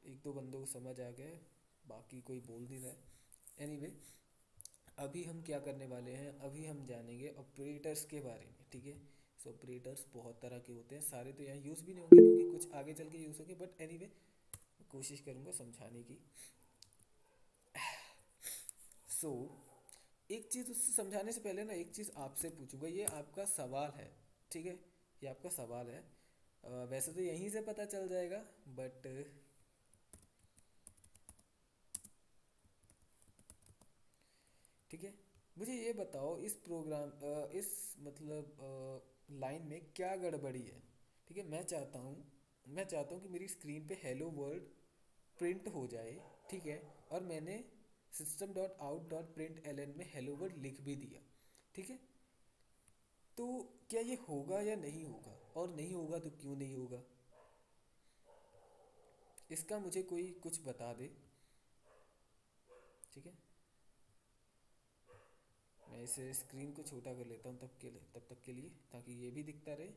एक दो बंदों को समझ आ गया है, बाकी कोई बोल नहीं रहा है। एनीवे, अभी हम क्या करने वाले हैं, अभी हम जानेंगे ऑपरेटर्स के बारे में। ठीक है, सो ऑपरेटर्स बहुत तरह के होते हैं, सारे तो यहाँ यूज़ भी नहीं होंगे क्योंकि कुछ आगे चल के यूज़ होंगे, बट एनीवे कोशिश करूँगा समझाने की। सो एक चीज़ उससे समझाने से पहले ना एक चीज़ आपसे पूछूंगा, ये आपका सवाल है। ठीक है, ये आपका सवाल है। वैसे तो यहीं से पता चल जाएगा, बट ठीक है, मुझे ये बताओ इस प्रोग्राम इस मतलब लाइन में क्या गड़बड़ी है। ठीक है, मैं चाहता हूँ कि मेरी स्क्रीन पे हेलो वर्ल्ड प्रिंट हो जाए। ठीक है, और मैंने system dot out dot print L N में हेलो वर्ल्ड लिख भी दिया। ठीक है, तो क्या ये होगा या नहीं होगा, और नहीं होगा तो क्यों नहीं होगा, इसका मुझे कोई कुछ बता दे। ठीक है, मैं इसे स्क्रीन को छोटा कर लेता हूँ तब तक के लिए, ताकि ये भी दिखता रहे।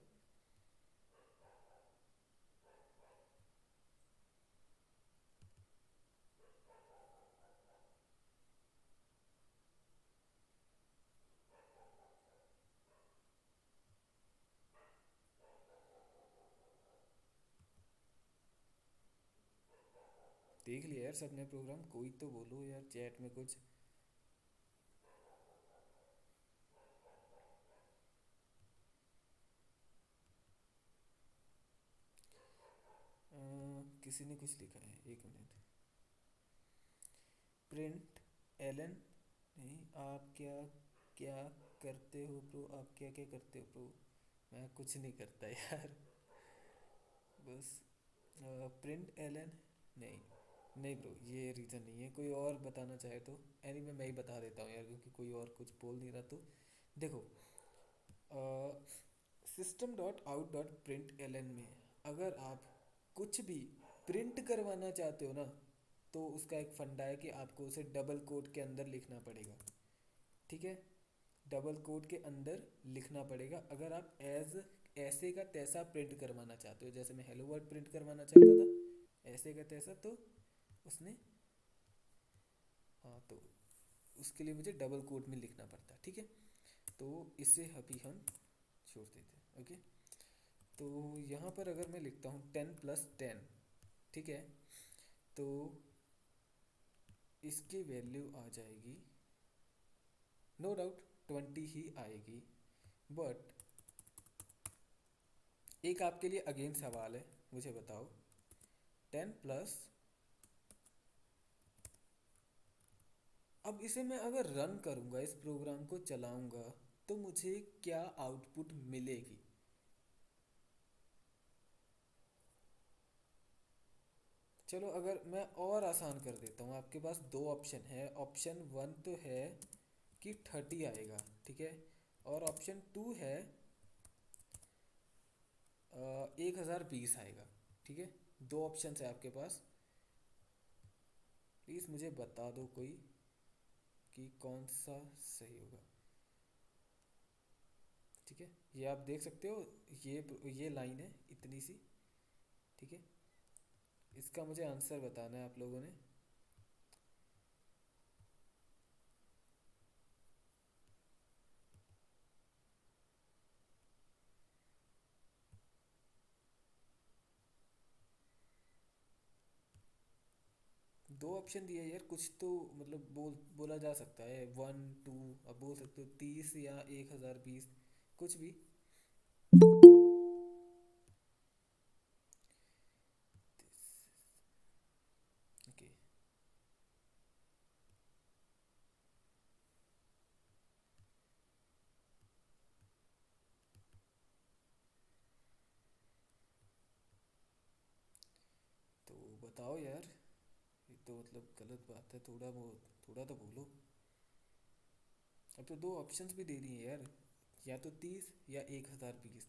देख लिया यार सबने प्रोग्राम, कोई तो बोलो यार चैट में कुछ। किसी ने कुछ लिखा है, एक मिनट। प्रिंट एलन, नहीं, आप क्या क्या करते हो प्रो, आप क्या क्या करते हो प्रो। मैं कुछ नहीं करता यार, बस प्रिंट एलन। नहीं, नहीं ब्रो, ये रीज़न नहीं है, कोई और बताना चाहे तो। मैं ही बता देता हूँ यार, क्योंकि कोई और कुछ बोल नहीं रहा। तो देखो, system dot out dot print L N में अगर आप कुछ भी प्रिंट करवाना चाहते हो ना, तो उसका एक फंडा है कि आपको उसे डबल कोट के अंदर लिखना पड़ेगा। ठीक है, डबल कोट के अंदर लिखना पड़ेगा अगर आप एज ऐसे का तैसा प्रिंट करवाना चाहते हो। जैसे मैं हेलो वर्ल्ड प्रिंट करवाना चाहता था ऐसे का तैसा, तो उसने, हाँ, तो उसके लिए मुझे डबल कोट में लिखना पड़ता है। ठीक है, तो इसे अभी हम छोड़ देते हैं। ओके, तो यहाँ पर अगर मैं लिखता हूँ 10+10, ठीक है, तो इसकी वैल्यू आ जाएगी, नो डाउट 20 ही आएगी। बट एक आपके लिए अगेन सवाल है, मुझे बताओ 10+, अब इसे मैं अगर रन करूँगा, इस प्रोग्राम को चलाऊँगा, तो मुझे क्या आउटपुट मिलेगी। चलो अगर मैं और आसान कर देता हूँ, आपके पास दो ऑप्शन है। ऑप्शन वन तो है कि 30 आएगा, ठीक है, और ऑप्शन टू है 1020 आएगा। ठीक है, दो ऑप्शन है आपके पास, प्लीज़ मुझे बता दो कोई कि कौन सा सही होगा। ठीक है, ये आप देख सकते हो, ये लाइन है इतनी सी। ठीक है, इसका मुझे आंसर बताना है आप लोगों ने। दो ऑप्शन दिए यार, कुछ तो मतलब बोला जा सकता है, 1 2, अब बोल सकते हो 30 या 1020, कुछ भी। ओके, तो बताओ यार, ये तो मतलब गलत बात है, थोड़ा तो बोलो। अब तो दो ऑप्शंस भी दे दिए यार, या तो 30 या 1020।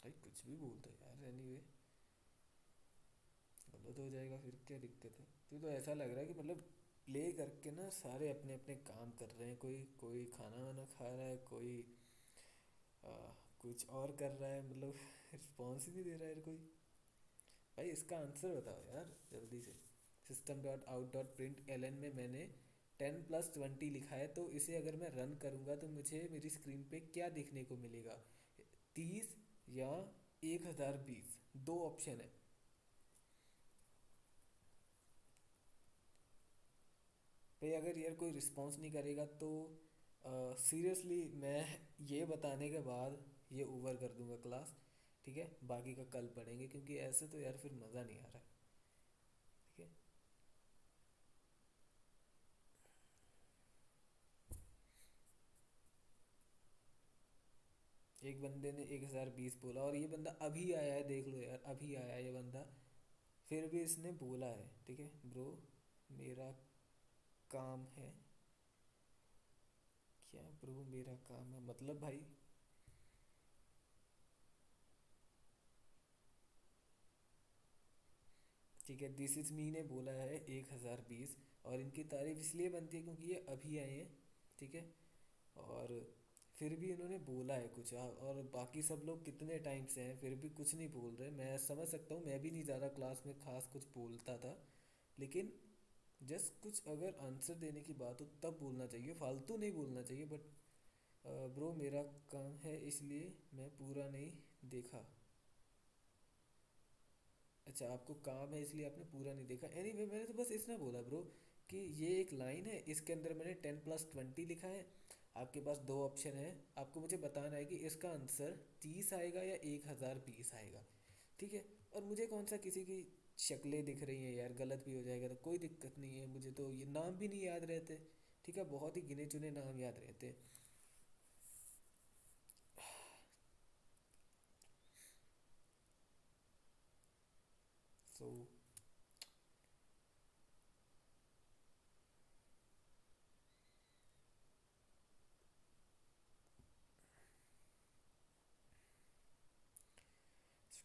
भाई कुछ भी बोलते यार, एनीवे गलत हो जाएगा फिर क्या दिक्कत है। तो ऐसा लग रहा है कि मतलब प्ले करके ना सारे अपने अपने काम कर रहे हैं, कोई कोई खाना वाना खा रहा है, कोई आ, कुछ और कर रहा है, मतलब रिस्पॉन्स ही नहीं दे रहा है कोई। भाई इसका आंसर बताओ यार जल्दी से। System dot out dot print L N में मैंने 10+20 लिखा है, तो इसे अगर मैं रन करूँगा तो मुझे मेरी स्क्रीन पे क्या देखने को मिलेगा? 30 या 1020, दो ऑप्शन है। भाई अगर यार कोई रिस्पॉन्स नहीं करेगा तो सीरियसली मैं ये बताने के बाद ये ओवर कर दूंगा क्लास। ठीक है, बाकी का कल पढ़ेंगे, क्योंकि ऐसे तो यार फिर मज़ा नहीं आ रहा है। ठीक है, एक बंदे ने 1020 बोला और ये बंदा अभी आया है, देख लो यार, अभी आया है ये बंदा, फिर भी इसने बोला है। ठीक है ब्रो, मेरा काम है। क्या ब्रो मेरा काम है मतलब भाई? ठीक है, दिस इज मी ने बोला है 1020, और इनकी तारीफ इसलिए बनती है क्योंकि ये अभी आए हैं। ठीक है, और फिर भी इन्होंने बोला है कुछ, और बाकी सब लोग कितने टाइम से हैं फिर भी कुछ नहीं बोल रहे। मैं समझ सकता हूँ, मैं भी नहीं ज़्यादा क्लास में खास कुछ बोलता था, लेकिन जस्ट कुछ अगर आंसर देने की बात हो तब बोलना चाहिए, फालतू नहीं बोलना चाहिए। बट ब्रो मेरा काम है इसलिए मैं पूरा नहीं देखा। अच्छा, आपको काम है इसलिए आपने पूरा नहीं देखा। एनीवे मैंने तो बस इतना बोला ब्रो, कि ये एक लाइन है, इसके अंदर मैंने 10+20 लिखा है। आपके पास दो ऑप्शन है, आपको मुझे बताना है कि इसका आंसर 30 आएगा या 1020 आएगा। ठीक है, और मुझे कौन सा किसी की शक्लें दिख रही हैं यार, गलत भी हो जाएगा तो कोई दिक्कत नहीं है, मुझे तो ये नाम भी नहीं याद रहते। ठीक है, बहुत ही गिने चुने नाम याद रहते। सो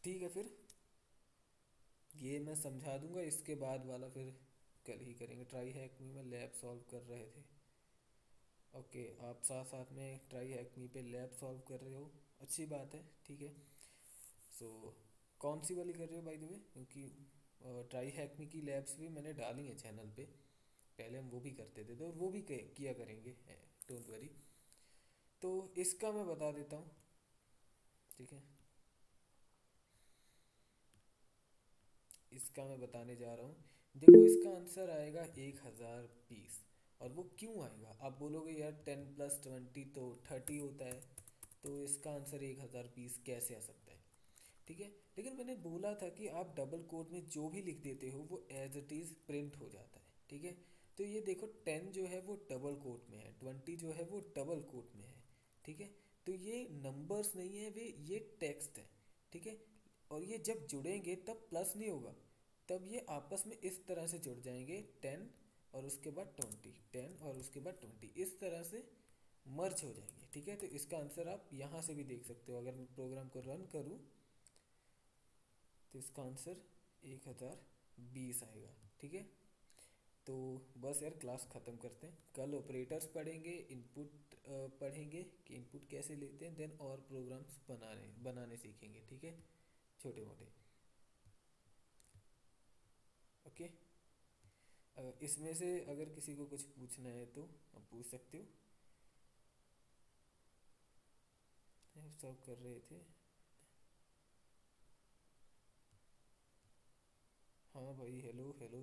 ठीक है फिर, ये मैं समझा दूंगा, इसके बाद वाला फिर कल ही करेंगे। ट्राई हैक में लैब सॉल्व कर रहे थे। ओके, आप साथ साथ में ट्राई हैक मी पे लैब सॉल्व कर रहे हो, अच्छी बात है। ठीक है, सो कौन सी वाली कर रहे हो बाय द वे? क्योंकि ट्राई हैक मी की लैब्स भी मैंने डाली हैं चैनल पे, पहले हम वो भी करते थे, तो वो भी किया करेंगे, डोंट वरी। तो इसका मैं बता देता हूँ। ठीक है, इसका मैं बताने जा रहा हूँ। देखो इसका आंसर आएगा 1020। और वो क्यों आएगा? आप बोलोगे यार 10+20 तो 30 होता है, तो इसका आंसर 1020 कैसे आ सकता है? ठीक है, लेकिन मैंने बोला था कि आप डबल कोट में जो भी लिख देते हो वो एज इट इज़ प्रिंट हो जाता है। ठीक है, तो ये देखो 10 जो है वो डबल कोट में है, 20 जो है वो डबल कोट में है। ठीक है, तो ये नंबर्स नहीं है, वे ये टेक्स्ट है। ठीक है, और ये जब जुड़ेंगे तब प्लस नहीं होगा, तब ये आपस में इस तरह से जुड़ जाएंगे, 10 और उसके बाद 20, 10 और उसके बाद 20, इस तरह से मर्ज हो जाएंगे। ठीक है, तो इसका आंसर आप यहाँ से भी देख सकते हो, अगर मैं प्रोग्राम को रन करूँ तो इसका आंसर 1020 आएगा। ठीक है, तो बस यार क्लास ख़त्म करते हैं, कल ऑपरेटर्स पढ़ेंगे, इनपुट पढ़ेंगे कि इनपुट कैसे लेते हैं, देन और प्रोग्राम्स बनाने बनाने सीखेंगे। ठीक है, छोटे मोटे। ओके, इसमें से अगर किसी को कुछ पूछना है तो आप पूछ सकते हो। सब कर रहे थे। हाँ भाई, हेलो हेलो।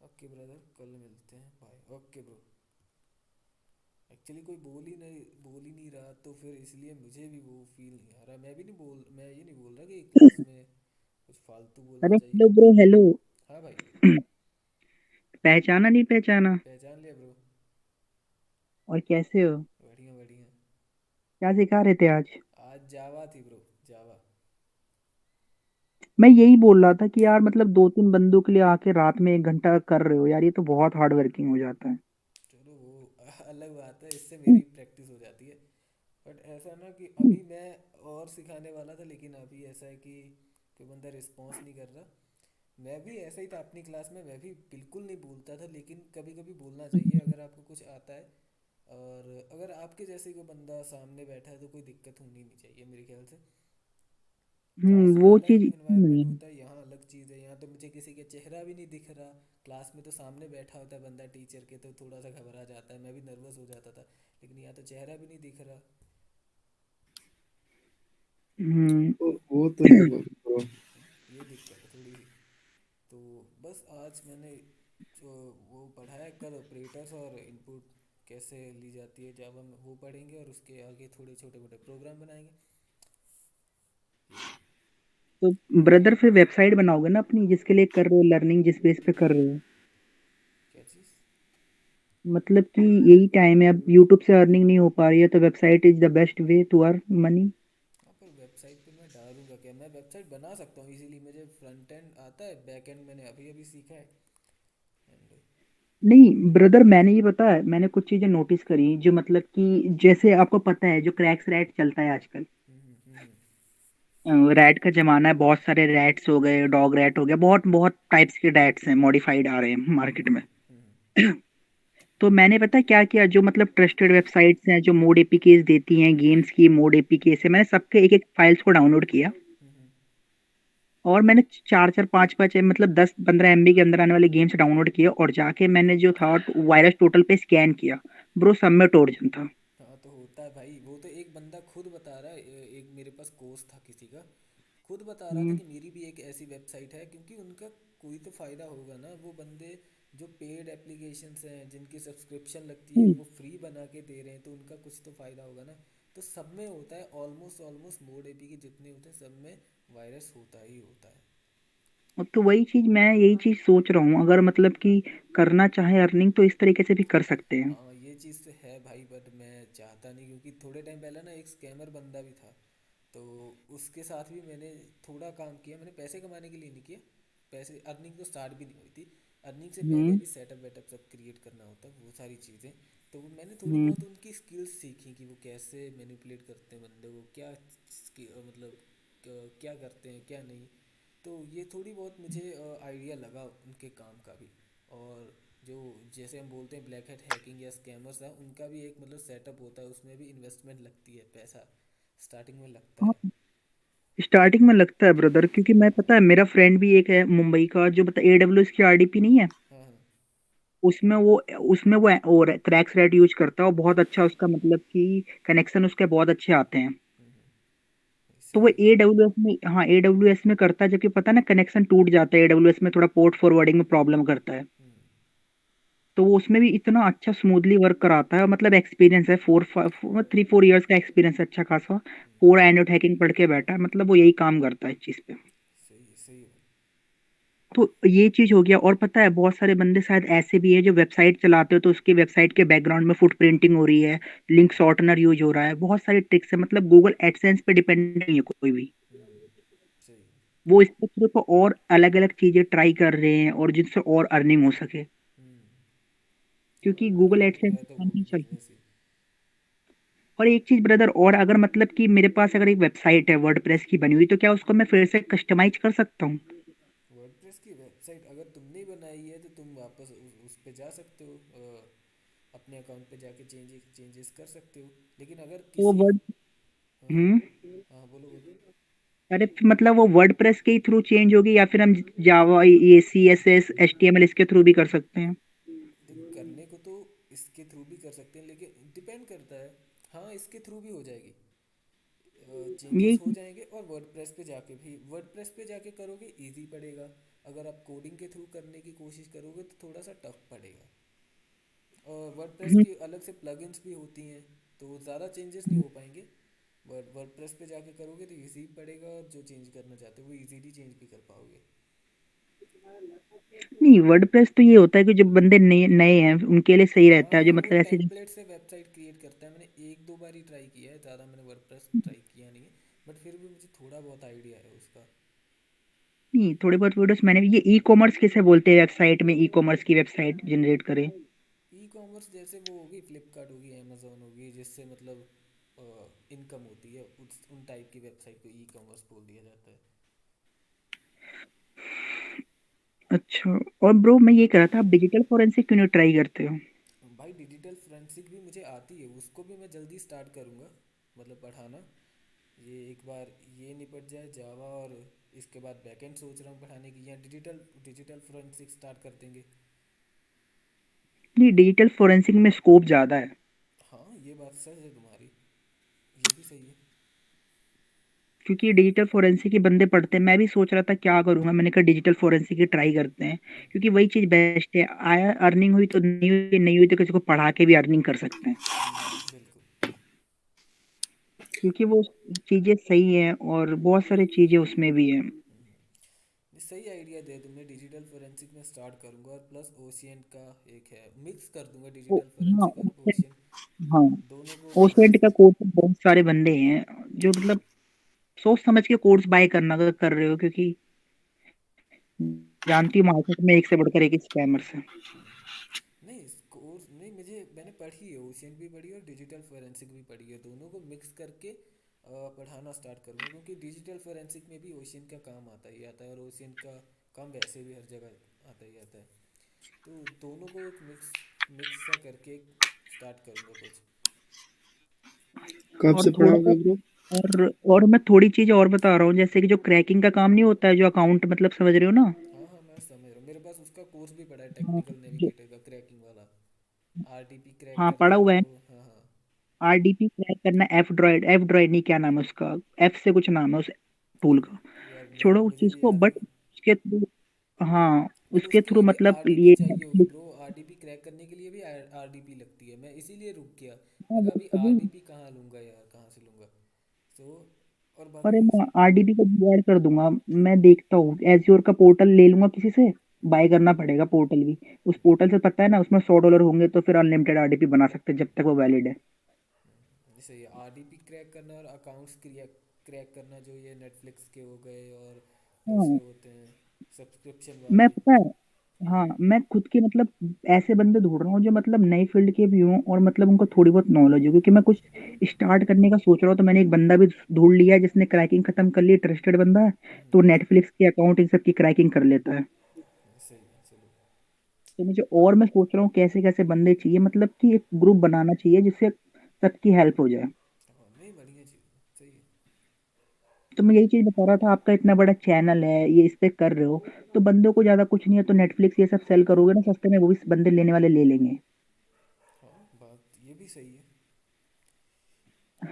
ओके ब्रदर, कल मिलते हैं, बाय। Okay bro. एक्चुअली कोई बोल ही नहीं रहा, तो फिर इसलिए मुझे भी वो फील नहीं आ रहा। मैं ये नहीं बोल रहा कि क्लास में कुछ फालतू बोलना अरे चाहिए। Hello bro, hello. हाँ भाई। पहचाना नहीं पहचाना? पहचान लिया ब्रो। और कैसे हो? बढ़िया बढ़िया। क्या सिखा रहे थे आज? आज जावा थी ब्रो, जावा। मैं यही बोल रहा था कि यार मतलब दो तीन बंदों के लिए आके रात में 1 घंटा कर रहे हो यार, ये तो बहुत हार्ड वर्किंग हो जाता है। चलो वो अलग बात है, इससे मेरी प्रैक्टिस हो जाती है। बट ऐसा ना कि अभी मैं और सिखाने वाला था, लेकिन अभी ऐसा है कि कोई बंदा रिस्पॉन्स नहीं कर रहा। मैं भी ऐसा ही था अपनी क्लास में, मैं भी बिल्कुल नहीं बोलता था, लेकिन कभी कभी बोलना चाहिए अगर आपको कुछ आता है। और अगर आपके जैसे कोई बंदा सामने बैठा है तो कोई दिक्कत होनी नहीं चाहिए मेरे ख्याल से। क्लास में वो अलग चीज इन्वायरमेंट नहीं है। होता है, यहाँ अलग चीज़ है। यहाँ तो मुझे किसी का चेहरा भी नहीं दिख रहा। क्लास में तो सामने बैठा होता है बंदा टीचर के, तो थोड़ा सा घबरा जाता है, मैं भी नर्वस हो जाता था। लेकिन यहाँ तो चेहरा भी नहीं दिख रहा। हम्म। वो तो है ब्रो। ये दिक्कत है थोड़ी सी। तो बस आज मैंने जो वो पढ़ा है, कल ऑपरेटर्स और इनपुट कैसे ली जाती है जावा में वो पढ़ेंगे, और उसके आगे थोड़े छोटे मोटे प्रोग्राम बनाएंगे। यही। तो ब्रदर फिर वेबसाइट बनाओगे ना अपनी, जिसके लिए कर रहे हो लर्निंग, जिस बेस पे कर रहे हो? क्या चीज़? मतलब कि यही टाइम है, अब यूट्यूब से अर्निंग नहीं हो पा रही है तो website is the best way to earn money. हाँ, पर वेबसाइट पे मैं डालूंगा क्या? मैं वेबसाइट बना सकता हूँ इजीली, मुझे फ्रंट एंड आता है, बैक एंड मैंने अभी अभी सीखा है। एंड नहीं ब्रदर, मैंने ये पता है, मैंने कुछ चीजें नोटिस करी जो मतलब कि जैसे आपको पता है जो क्रैक्स रैट चलता है आजकल। हम्म। रैट का जमाना है, बहुत सारे रैट्स हो गए, डॉग रैट हो गया, बहुत बहुत टाइप्स के रैट्स हैं, मॉडिफाइड आ रहे हैं मार्केट में। हम्म। तो मैंने पता है क्या किया, जो मतलब ट्रस्टेड वेबसाइट्स हैं जो मोड एपीकेस देती हैं, गेम्स की मोड एपीकेस है, मैंने सबके एक एक फाइल्स को डाउनलोड किया। हम्म। और मैंने चार चार पाँच पाँच मतलब 10-15 MB के अंदर आने वाले गेम्स डाउनलोड किए, और जाके मैंने जो था वायरस टोटल पे स्कैन किया। ब्रो सब में ट्रोजन था। हाँ, तो होता है भाई, वो तो एक बंदा खुद बता रहा है। एक मेरे पास कोर्स था किसी का, खुद बता रहा था हम्म। कि मेरी भी एक ऐसी वेबसाइट है, क्योंकि उनका कोई तो फ़ायदा होगा ना। वो बंदे जो पेड एप्लीकेशंस हैं, जिनकी सब्सक्रिप्शन लगती है, हम्म। वो फ्री बना के दे रहे हैं, तो उनका कुछ तो फ़ायदा होगा ना। तो सब में होता है, ऑलमोस्ट ऑलमोस्ट मोड एपी के जितने होते हैं सब में वायरस होता ही होता है। तो वही चीज, मैं यही चीज सोच रहा हूँ, अगर मतलब कि करना चाहे अर्निंग तो इस तरीके से भी कर सकते हैं। हाँ, ये चीज़ तो है भाई, बट मैं चाहता नहीं, क्योंकि थोड़े टाइम पहले ना एक स्कैमर बंदा भी था। तो उसके साथ भी मैंने थोड़ा काम किया, मैंने पैसे कमाने के लिए नहीं किया। पैसे अर्निंग तो स्टार्ट भी नहीं हुई थी। अर्निंग से पहले हम्म। भी सेटअप वेटअप सब क्रिएट करना होता है, वो सारी चीज़ें। तो वो मैंने थोड़ी हम्म। बहुत उनकी स्किल्स सीखी कि वो कैसे मैनिपुलेट करते हैं बंदे को, क्या मतलब क्या करते हैं क्या नहीं। तो ये थोड़ी बहुत मुझे आइडिया लगा उनके काम का भी। और जो जैसे हम बोलते हैं ब्लैक हैट हैकिंग या स्कैमर्स है, उनका भी एक मतलब सेटअप होता है, उसमें भी इन्वेस्टमेंट लगती है, पैसा स्टार्टिंग में लगता हाँ, है। स्टार्टिंग में लगता है ब्रदर, क्योंकि मैं पता है मेरा फ्रेंड भी एक है मुंबई का, जो बता AWS की आरडीपी नहीं है, हाँ हाँ। उसमें वो उसमें वो और क्रैक्स रेट यूज करता है, और बहुत अच्छा उसका मतलब कि कनेक्शन उसके बहुत अच्छे आते हैं। तो वो सही है। AWS में, हाँ AWS में करता है, जबकि पता है ना कनेक्शन टूट जाता है AWS में, थोड़ा पोर्ट फॉरवर्डिंग में प्रॉब्लम करता है। हम्म। तो वो उसमें भी इतना अच्छा स्मूथली वर्क कराता है, मतलब एक्सपीरियंस है 3-4 इयर्स का एक्सपीरियंस है अच्छा खासा। पूरा एंड्रॉइड हैकिंग पढ़ के बैठा है, मतलब वो यही काम करता है इस चीज़ पे। सही है, सही है भाई। तो ये चीज हो गया, और पता है बहुत सारे बंदे शायद ऐसे भी हैं जो वेबसाइट चलाते हो तो उसकी वेबसाइट के बैकग्राउंड में फुट प्रिंटिंग हो रही है, लिंक शॉर्टनर यूज हो रहा है, बहुत सारी ट्रिक्स है, मतलब गूगल एडसेंस पे डिपेंड नहीं है कोई भी। हम्म। सही है। वो इसके थ्रू तो और अलग अलग चीजें ट्राई कर रहे हैं और जिनसे और अर्निंग हो सके, क्योंकि हाँ गूगल मतलब एडसेंस है तो वो नहीं भी चलती। बिजनेस ही। और एक चीज ब्रदर, और अगर मतलब कि मेरे पास अगर एक वेबसाइट है वर्डप्रेस की बनी हुई, तो क्या उसको मैं फिर से कस्टमाइज कर सकता हूँ? वर्डप्रेस की वेबसाइट अगर तुमने बनाई है तो तुम वापस उस पे जा सकते हो, अपने अकाउंट पे जाके चेंजेस कर सकते हो। लेकिन अगर वो किसी, वर्ड हाँ हम्म हाँ बोलो बोलो। अरे मतलब वो वर्डप्रेस के ही थ्रू चेंज होगी, या फिर हम जावा, ये CSS HTML इसके थ्रू भी कर सकते हैं? देख करने को तो इसके थ्रू भी कर सकते हैं, लेकिन डिपेंड करता है। हाँ इसके थ्रू भी हो जाएगी, चेंजेस हो यही। जाएंगे। और वर्डप्रेस पे जाके भी, वर्डप्रेस पे जाके करोगे इजी पड़ेगा। अगर आप कोडिंग के थ्रू करने की कोशिश करोगे तो थोड़ा सा टफ पड़ेगा। और वर्डप्रेस हम्म, की अलग से प्लगइन्स भी होती हैं, तो ज़्यादा चेंजेस नहीं हो पाएंगे। बट वर्डप्रेस पे जाके करोगे तो इजी पड़ेगा, और जो चेंज करना चाहते हो वो इजीली चेंज भी कर पाओगे। नहीं, वर्डप्रेस तो ये होता है कि जो बंदे नए नए हैं उनके लिए सही रहता है, हाँ जो वो मतलब ऐसे। टेम्पलेट से वेबसाइट क्रिएट करता है। मैंने एक दो बार ही ट्राई किया है, ज़्यादा मैंने वर्डप्रेस ट्राई किया नहीं है। बट फिर भी मुझे थोड़ा बहुत आइडिया है उसका। नहीं, थोड़े बहुत वीडियोस मैंने भी, ये ई कॉमर्स किसे बोलते हैं, वेबसाइट में ई कॉमर्स की वेबसाइट जनरेट करें? ई कॉमर्स जैसे वो होगी, फ्लिपकार्ट होगी, अमेजोन होगी, जिससे मतलब इनकम होती है, उन टाइप की वेबसाइट को ई कॉमर्स बोल दिया जाता है। अच्छा। और ब्रो मैं ये कह रहा था, आप डिजिटल फोरेंसिक क्यों नहीं ट्राई करते हो? भाई डिजिटल फोरेंसिक भी मुझे आती है, उसको भी मैं जल्दी स्टार्ट करूँगा, मतलब पढ़ाना। ये एक बार ये निपट जाए जावा, और इसके बाद बैकएंड सोच रहा हूँ पढ़ाने की, या डिजिटल डिजिटल फोरेंसिक स्टार्ट कर देंगे। नहीं, डिजिटल फोरेंसिक में स्कोप ज्यादा है। हाँ ये बात सच है तुम्हारी, ये भी सही है। क्योंकि डिजिटल फोरेंसिक के बंदे पढ़ते हैं, मैं भी सोच रहा था क्या करूंगा, मैंने कहा डिजिटल फोरेंसिक की ट्राई करते हैं। क्योंकि वही चीज बेस्ट है, आया अर्निंग हुई तो नहीं हुई, नहीं हुई तो किसी को पढ़ा के भी अर्निंग कर सकते हैं। बिल्कुल। क्योंकि वो चीजें सही हैं और बहुत सारी चीजें उसमें भी हैं। ये सही आइडिया दे तुमने, डिजिटल फोरेंसिक में स्टार्ट करूंगा। और प्लस ओशियन का एक है, मिक्स कर दूंगा डिजिटल हाँ फोरेंसिक और ओशियन, हाँ, दोनों को ओसेंट मिक्स। का कोर्स बहुत सारे बंदे हैं जो मतलब सोच समझ के कोर्स बाय करना अगर कर रहे हो, क्योंकि जानती हूँ मार्केट में एक से बढ़कर एक स्कैमर्स है। नहीं कोर्स नहीं, मुझे मैंने पढ़ी है, ओशियन भी पढ़ी है और डिजिटल फोरेंसिक भी पढ़ी है। दोनों को मिक्स करके पढ़ाना स्टार्ट करूँगा, क्योंकि डिजिटल फोरेंसिक में भी ओशियन का काम आता ही आता है, और ओशियन का काम वैसे भी हर जगह आता ही आता है। तो दोनों को एक मिक्स मिक्स सा करके स्टार्ट करूँगा कुछ। कब और से थोड़ा पढ़ाओगे ब्रो? और मैं थोड़ी चीजें और बता रहा हूँ, जैसे कि जो क्रैकिंग का काम नहीं होता है, जो अकाउंट मतलब समझ रहे हो ना? हाँ हाँ मैं समझ रहा हूँ, मेरे पास उसका कोर्स भी पड़ा है, हाँ, टेक्निकल जो नेविगेटर का, क्रैकिंग वाला। आरटीपी क्रैक हाँ करना पढ़ा है हुआ तो। है। हाँ हाँ। RDP क्रैक करना, एफ ड्रॉइड नहीं, क्या नाम है उसका, एफ से कुछ नाम है उस टूल का। यार मेरे छोड़ो उस मुझे चीज भी को, याद बट नहीं। उसके थ्रू, हाँ बट उसके उसके थ्रू लिए भी मतलब आरडीपी ये चाहिए होगी Netflix। ब्रो, आरडीपी क्रैक करने के लिए भी आरडीपी लगती है, मैं इसीलिए रुक गया। हाँ, मैं कहा वो अभी तभी। आरडीपी कहाँ लूँगा यार, कहाँ से लूँगा। सो और अरे बाकी मैं RDP का जुगाड़ कर दूंगा। मैं देखता हूँ एज्योर का पोर्टल ले लूंगा किसी से, बाय करना पड़ेगा पोर्टल भी। उस पोर्टल से पता है ना, उसमें $100 होंगे तो फिर अनलिमिटेड RDP बना सकते हैं जब तक वो वैलिड है। जैसे ये आरडीपी क्रैक करना और अकाउंट्स क्रैक क्रैक करना, जो ये नेटफ्लिक्स के हो गए और दूसरे हाँ, होते हैं सब्सक्रिप्शन मैं वाले। पता है, हाँ मैं खुद के मतलब ऐसे बंदे ढूंढ रहा हूँ जो मतलब नए फील्ड के भी हों और मतलब उनको थोड़ी बहुत नॉलेज हो, क्योंकि मैं कुछ स्टार्ट करने का सोच रहा हूँ। तो मैंने एक बंदा भी ढूंढ लिया है जिसने क्रैकिंग खत्म कर ली, ट्रस्टेड बंदा है। तो नेटफ्लिक्स की अकाउंट इन सब की क्रैकिंग कर लेता है। सही है चलो। तो मुझे, और मैं सोच रहा हूँ कैसे कैसे बंदे चाहिए, मतलब कि एक ग्रुप बनाना चाहिए जिससे सबकी हेल्प हो जाए। हाँ नहीं बढ़िया चीज़ है, सही है। तो मैं यही चीज बता रहा था, आपका इतना बड़ा चैनल है, ये इस पे कर रहे हो, तो बंदों को ज्यादा कुछ नहीं है, तो नेटफ्लिक्स ये सब सेल करोगे ना सस्ते में, वो भी बंदे लेने वाले ले लेंगे। हाँ बात ये भी सही है।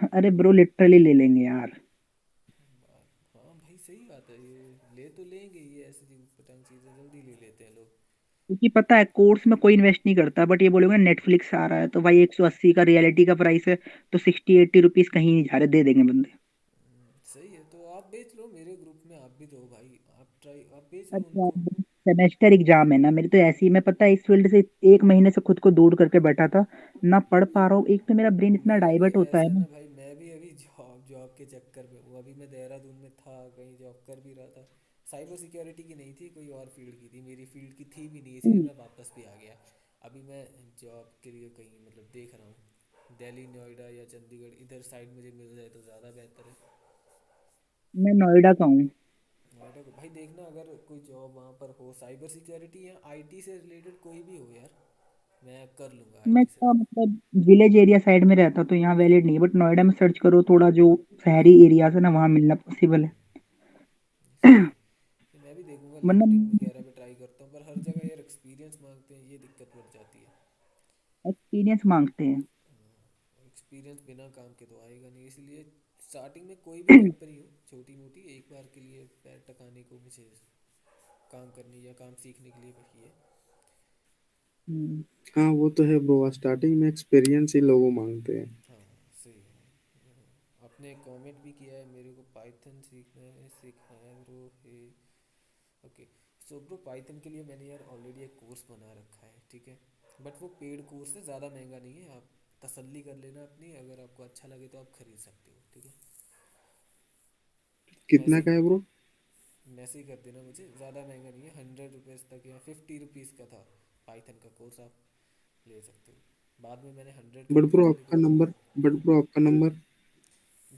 अरे ब्रो लिटरली ले लेंगे यार। हाँ भाई सही बात है, ये ले तो लेंगे, ये ऐसी पतंग चीज़ें जल्दी ले लेते हैं लोग। क्योंकि पता है कोर्स में कोई इन्वेस्ट नहीं करता, बट ये बोलोगे नेटफ्लिक्स आ रहा है तो भाई 180 का रियलिटी का प्राइस है, तो 60-80 रुपीज कहीं नहीं जा रहे, दे देंगे बंदे। सही है, तो आप बेच लो मेरे ग्रुप में, आप भी दो भाई, आप बेच लो अच्छा, उनको। सेमेस्टर एग्जाम है ना मेरे, तो ऐसे ही मैं पता है इस फील्ड से 1 महीने से खुद को दूर करके बैठा था, ना पढ़ पा रहा हूँ। एक तो मेरा ब्रेन इतना मेरा भी डाइवर्ट होता है ऐसा ना। ना भाई, मैं भी अभी जॉब जॉब के चक्कर में हूँ। अभी मैं देहरादून में था, कहीं जॉब कर भी रहा था। साइबर सिक्योरिटी की नहीं थी, कोई और फील्ड की थी, मेरी फील्ड की थी भी नहीं, इसलिए हम्म। मैं वापस भी आ गया। अभी मैं जॉब के लिए कहीं मतलब देख रहा हूँ, दिल्ली नोएडा या चंडीगढ़ इधर साइड मुझे मिल जाए तो ज़्यादा बेहतर है। मैं नोएडा का हूँ। नोएडा को भाई देखना, अगर कोई जॉब वहाँ पर हो साइबर सिक्योरिटी या आईटी से रिलेटेड कोई भी हो यार, मैं कर लूँगा मैं आईटी से का रिलेटेड। मतलब विलेज एरिया साइड में रहता तो यहाँ वैलिड नहीं है, बट नोएडा में सर्च करो थोड़ा जो शहरी एरिया है ना वहाँ मिलना पॉसिबल है। सही है। तो मैं भी देखूंगा, वरना लिंक्डइन वगैरह पे ट्राई करता हूँ, पर हर जगह यार एक्सपीरियंस मांगते हैं, ये दिक्कत बढ़ जाती है। एक्सपीरियंस मांगते हैं। एक्सपीरियंस बिना काम के तो आएगा नहीं, इसलिए स्टार्टिंग में कोई भी कंपनी हो छोटी मोटी, एक बार के लिए पैर टकाने को मुझे काम करने या काम सीखने के लिए चाहिए। हम्म। हाँ वो तो है ब्रो, स्टार्टिंग में एक्सपीरियंस ही लोगों मांगते हैं। हाँ सही है। आपने कमेंट भी किया है मेरे को, पाइथन सीखना है ब्रो हे। ओके, सो ब्रो पाइथन के लिए मैंने यार ऑलरेडी एक कोर्स बना रखा है, ठीक है, बट वो पेड कोर्स है, ज़्यादा महंगा नहीं है। आप तसल्ली कर लेना अपनी, अगर आपको अच्छा लगे तो आप खरीद सकते हो, ठीक है। कितना मैसेज का है ब्रो? मैसेज कर देना मुझे, ज़्यादा महंगा नहीं है, 100 रुपीज़ तक या 50 रुपीज़ का था पाइथन का कोर्स, आप ले सकते हो। बाद में मैंने 100 कर बट दिया ब्रो था, आपका लेकिन नंबर बट ब्रो आपका नंबर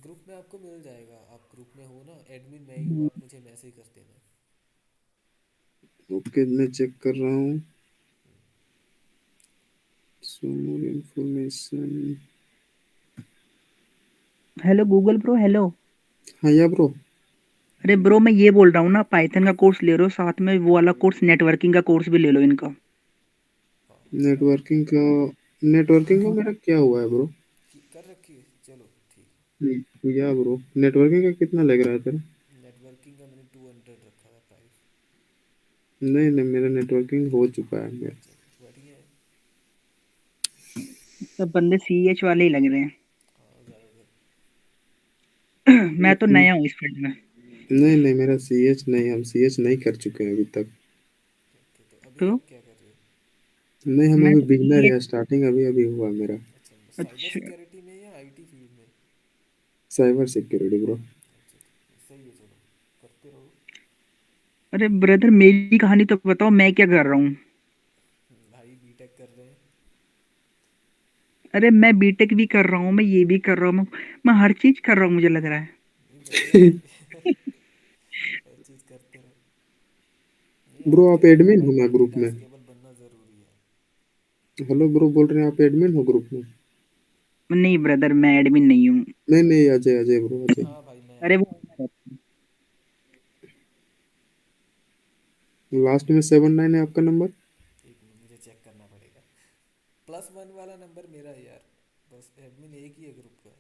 ग्रुप में आपको मिल जाएगा, आप ग्रुप में हो ना, एडमिन मैं ही हूँ, हम्म। आप मुझे मैसेज कर देना। ओके, मैं चेक कर रहा हूँ। So more information. Hello Google pro, hello. हाँ या ब्रो। अरे ब्रो मैं ये बोल रहा हूँ ना, पाइथन का कोर्स ले रहे हो साथ में वो वाला कोर्स नेटवर्किंग का कोर्स भी ले लो इनका। हाँ नेटवर्किंग का नेटवर्किंग का मेरा क्या हुआ है ब्रो? कर रखी है, चलो ठीक या ब्रो, नेटवर्किंग का कितना लग रहा है तेरा? है। नेटवर्किंग का मैंने 200 रखा था प्राइस। नहीं नहीं, मेरा नेटवर्किंग हो चुका है मेरा। चलो बढ़िया है। सब बंदे सीएच वाले ही लग रहे हैं। हाँ ज़्यादातर। मैं तो नया हूँ इस फील्ड में। नहीं नहीं, मेरा सीएच नहीं, हम सीएच नहीं कर चुके हैं अभी तक। ओके, तो अभी तो आप क्या कर रहे हो? नहीं, हम मैं अभी तो बिगनर सीएच। है, स्टार्टिंग अभी अभी हुआ मेरा। अच्छा, साइबर अच्छा। सिक्योरिटी में या आईटी फील्ड में? Cyber security bro. अच्छा ठीक है, सही है, चलो करते रहो। अरे ब्रदर मेरी कहानी तो बताओ, मैं क्या कर रहा हूँ। भाई बीटेक कर रहे हैं। अरे मैं बीटेक भी कर रहा हूँ, मैं ये भी कर रहा हूँ, मैं हर चीज कर रहा हूँ मुझे लग रहा है। नहीं बढ़िया भाई। हर चीज़ करते रहो। नहीं, ब्रो आज के आप टाइम में एडमिन भाई हो ना ग्रुप में? मल्टीटास्केबल बनना ज़रूरी है। हेलो ब्रो, बोल रहे हैं आप एडमिन हो ग्रुप में? नहीं ब्रदर मैं एडमिन नहीं हूँ। नहीं नहीं, अजय अजय ब्रो, अजय। हाँ भाई मैं अरे वो एडमिन हूँ। लास्ट में 79 है आपका नंबर? एक मिनट मुझे चेक करना पड़ेगा। +1 वाला नंबर मेरा है यार, बस एडमिन एक ही है ग्रुप का।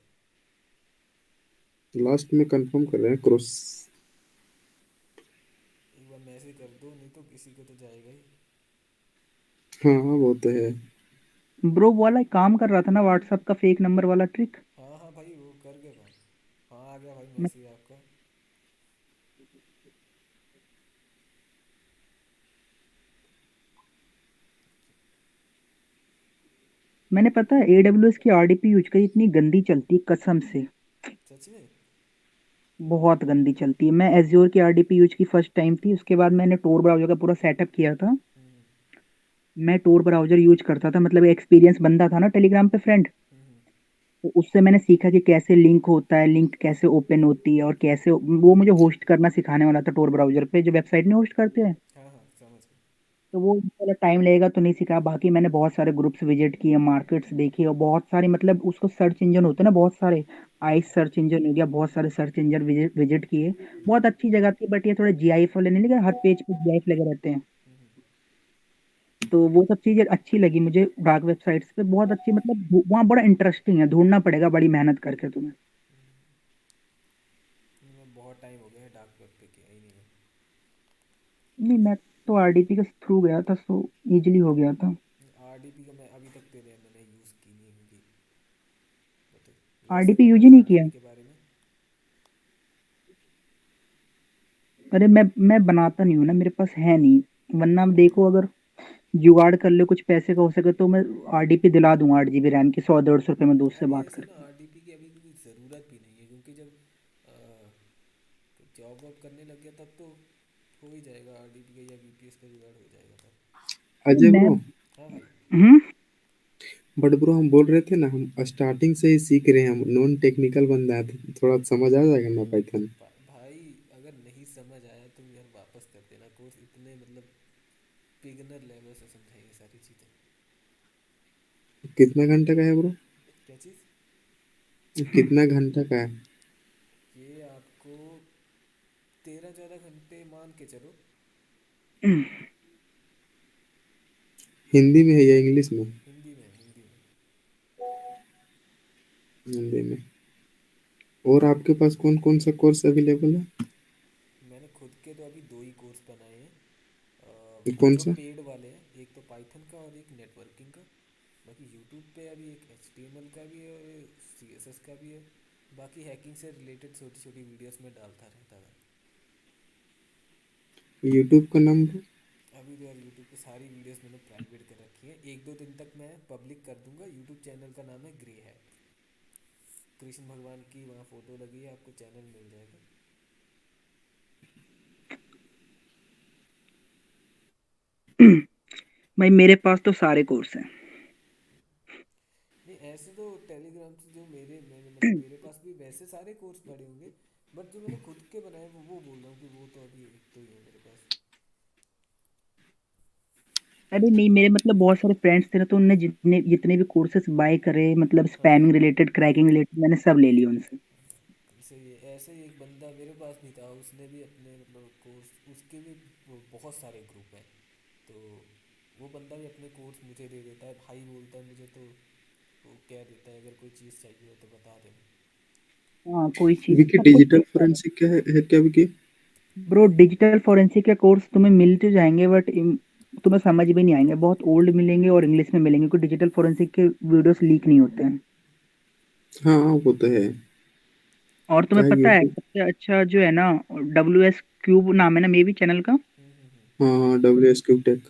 लास्ट में कंफर्म कर रहे हैं क्रॉस। एक बार मैसेज कर दो, नहीं तो किसी को तो जाएगा ही। हाँ हाँ, वो तो है। ब्रो वो वाला काम कर रहा था ना व्हाट्सएप का फेक नंबर वाला ट्रिक। हाँ हाँ भाई, वो कर गया काम। हाँ आ गया भाई मैं, मैसेज आपका। मैंने पता है AWS की RDP यूज करी, इतनी गंदी चलती है कसम से। सच में? बहुत गंदी चलती है। मैं एज्योर की RDP यूज की फर्स्ट टाइम थी, उसके बाद मैंने टोर ब्राउज़र का पूरा सेटअप किया था। हम्म मैं टोर ब्राउज़र यूज करता था, मतलब एक्सपीरियंस बंदा था ना टेलीग्राम पे फ्रेंड। हम्म। तो उससे मैंने सीखा कि कैसे लिंक होता है, लिंक कैसे ओपन होती है, और कैसे वो मुझे होस्ट करना सिखाने वाला था टोर ब्राउज़र पे जो वेबसाइट नहीं होस्ट करते हैं। हाँ हाँ समझ गया। तो वो थोड़ा टाइम लगेगा तो नहीं सिखा, बाकी मैंने बहुत सारे ग्रुप्स विजिट किए, मार्केट्स देखी, और बहुत सारी मतलब उसको सर्च इंजन होते हैं ना बहुत सारे, आइस सर्च इंजन हो गया, बहुत सारे सर्च इंजन विजिट किए। बहुत अच्छी जगह थी, बट ये थोड़े GIF वाले नहीं, लेकिन हर पेज पे GIF लगे रहते हैं। तो वो सब चीज़ें अच्छी लगी मुझे डार्क वेबसाइट्स पे, बहुत अच्छी, मतलब वहाँ बड़ा इंटरेस्टिंग है, ढूंढना पड़ेगा बड़ी मेहनत करके तुम्हें। नहीं, मैं बहुत टाइम हो गया है डार्क वेब पे, किया ही नहीं मैं। नहीं मैं तो RDP के थ्रू गया था, सो इजिली हो गया था। आरडीपी का मैं अभी तक तेरे मैंने यूज़ की नहीं है कभी। बता, वैसे RDP यूज बता ही नहीं किया। आरडीपी के बारे में। अरे मैं बनाता नहीं हूँ ना, मेरे पास है नहीं। वरना आप देखो, अगर जुगाड़ कर ले कुछ पैसे का हो सके तो मैं RDP दिला दूंगा 8 GB रैम की, 100-150 रुपये में दोस्त से अरे बात ऐसे ना करके। आरडीपी की अभी कोई ज़रूरत भी नहीं है, क्योंकि जब जॉब वॉब करने लग गया तब तो हो ही जाएगा, आरडीपी का या वीपीएस का जुगाड़ हो जाएगा तब। अजय मैं ब्रो, हाँ भाई। हम्म बट ब्रो हम बोल रहे थे ना, हम स्टार्टिंग से ही सीख रहे हैं, हम नॉन टेक्निकल बंदा है, तो थोड़ा समझ आ जाएगा ना पाइथन। भाई अगर नहीं समझ आया तो यार वापस कर देना कोर्स, इतने मतलब बिगिनर लेवल से समझाएंगे सारी चीज़ें। कितना घंटे का है ब्रो? क्या चीज़? कितना घंटा का है? ये आपको 13-14 घंटे मान के चलो। हिंदी में है या इंग्लिश में? हिंदी में, हिंदी में। हिंदी में। और आपके पास कौन कौन सा कोर्स अवेलेबल है? मैंने खुद के तो अभी 2 ही कोर्स बनाए हैं, कौन जो सा? पेड वाले हैं, एक तो पाइथन का और एक नेटवर्किंग का। बाकी यूट्यूब पे अभी एक HTML का भी है और CSS का भी है। बाकी हैकिंग से रिलेटेड छोटी छोटी वीडियोस में डालता रहता था। यूट्यूब का नाम ब्रो? अभी तो यार यूट्यूब पे सारी वीडियोस मैंने प्राइवेट कर रखी हैं, 1-2 दिन तक मैं पब्लिक कर दूंगा। यूट्यूब चैनल का नाम है ग्रे हैट, कृष्ण भगवान की वहाँ फ़ोटो लगी है, आपको चैनल मिल जाएगा। भाई मेरे पास तो सारे कोर्स हैं। नहीं ऐसे तो टेलीग्राम से जो मैंने मतलब मेरे पास भी वैसे सारे कोर्स पड़े होंगे, बट जो मैंने खुद के बनाए वो बोल रहा हूँ कि वो तो अभी एक तो ही है मेरे पास। अरे नहीं, मेरे मतलब बहुत सारे फ्रेंड्स थे ना, तो उनने जितने जितने भी कोर्सेज बाय करे, मतलब हाँ हाँ। स्पैमिंग रिलेटेड, क्रैकिंग रिलेटेड, मैंने सब ले लिए उनसे। सही है, ऐसे ही एक बंदा मेरे पास भी था, उसने भी अपने मतलब कोर्स, उसके भी बहुत सारे ग्रुप हैं। तो वो बंदा भी अपने कोर्स मुझे दे देता है, भाई बोलता है मुझे, तो वो कह देता है अगर कोई चीज़ चाहिए हो तो बता देना। हाँ, कोई चीज विकी सब कुछ डिजिटल मिलता है। फोरेंसिक क्या है क्या विकी? ब्रो डिजिटल फोरेंसिक के कोर्स तुम्हें मिल तो जाएंगे, बट तुम्हें समझ भी नहीं आएंगे, बहुत ओल्ड मिलेंगे और इंग्लिश में मिलेंगे, क्योंकि डिजिटल फोरेंसिक के वीडियोस लीक नहीं होते हैं। हाँ हाँ, वो तो है। और क्या तुम्हें है पता है यूट्यूब? सबसे अच्छा जो है ना, WS क्यूब नाम है ना मे बी चैनल का। हाँ हाँ, WS टेक।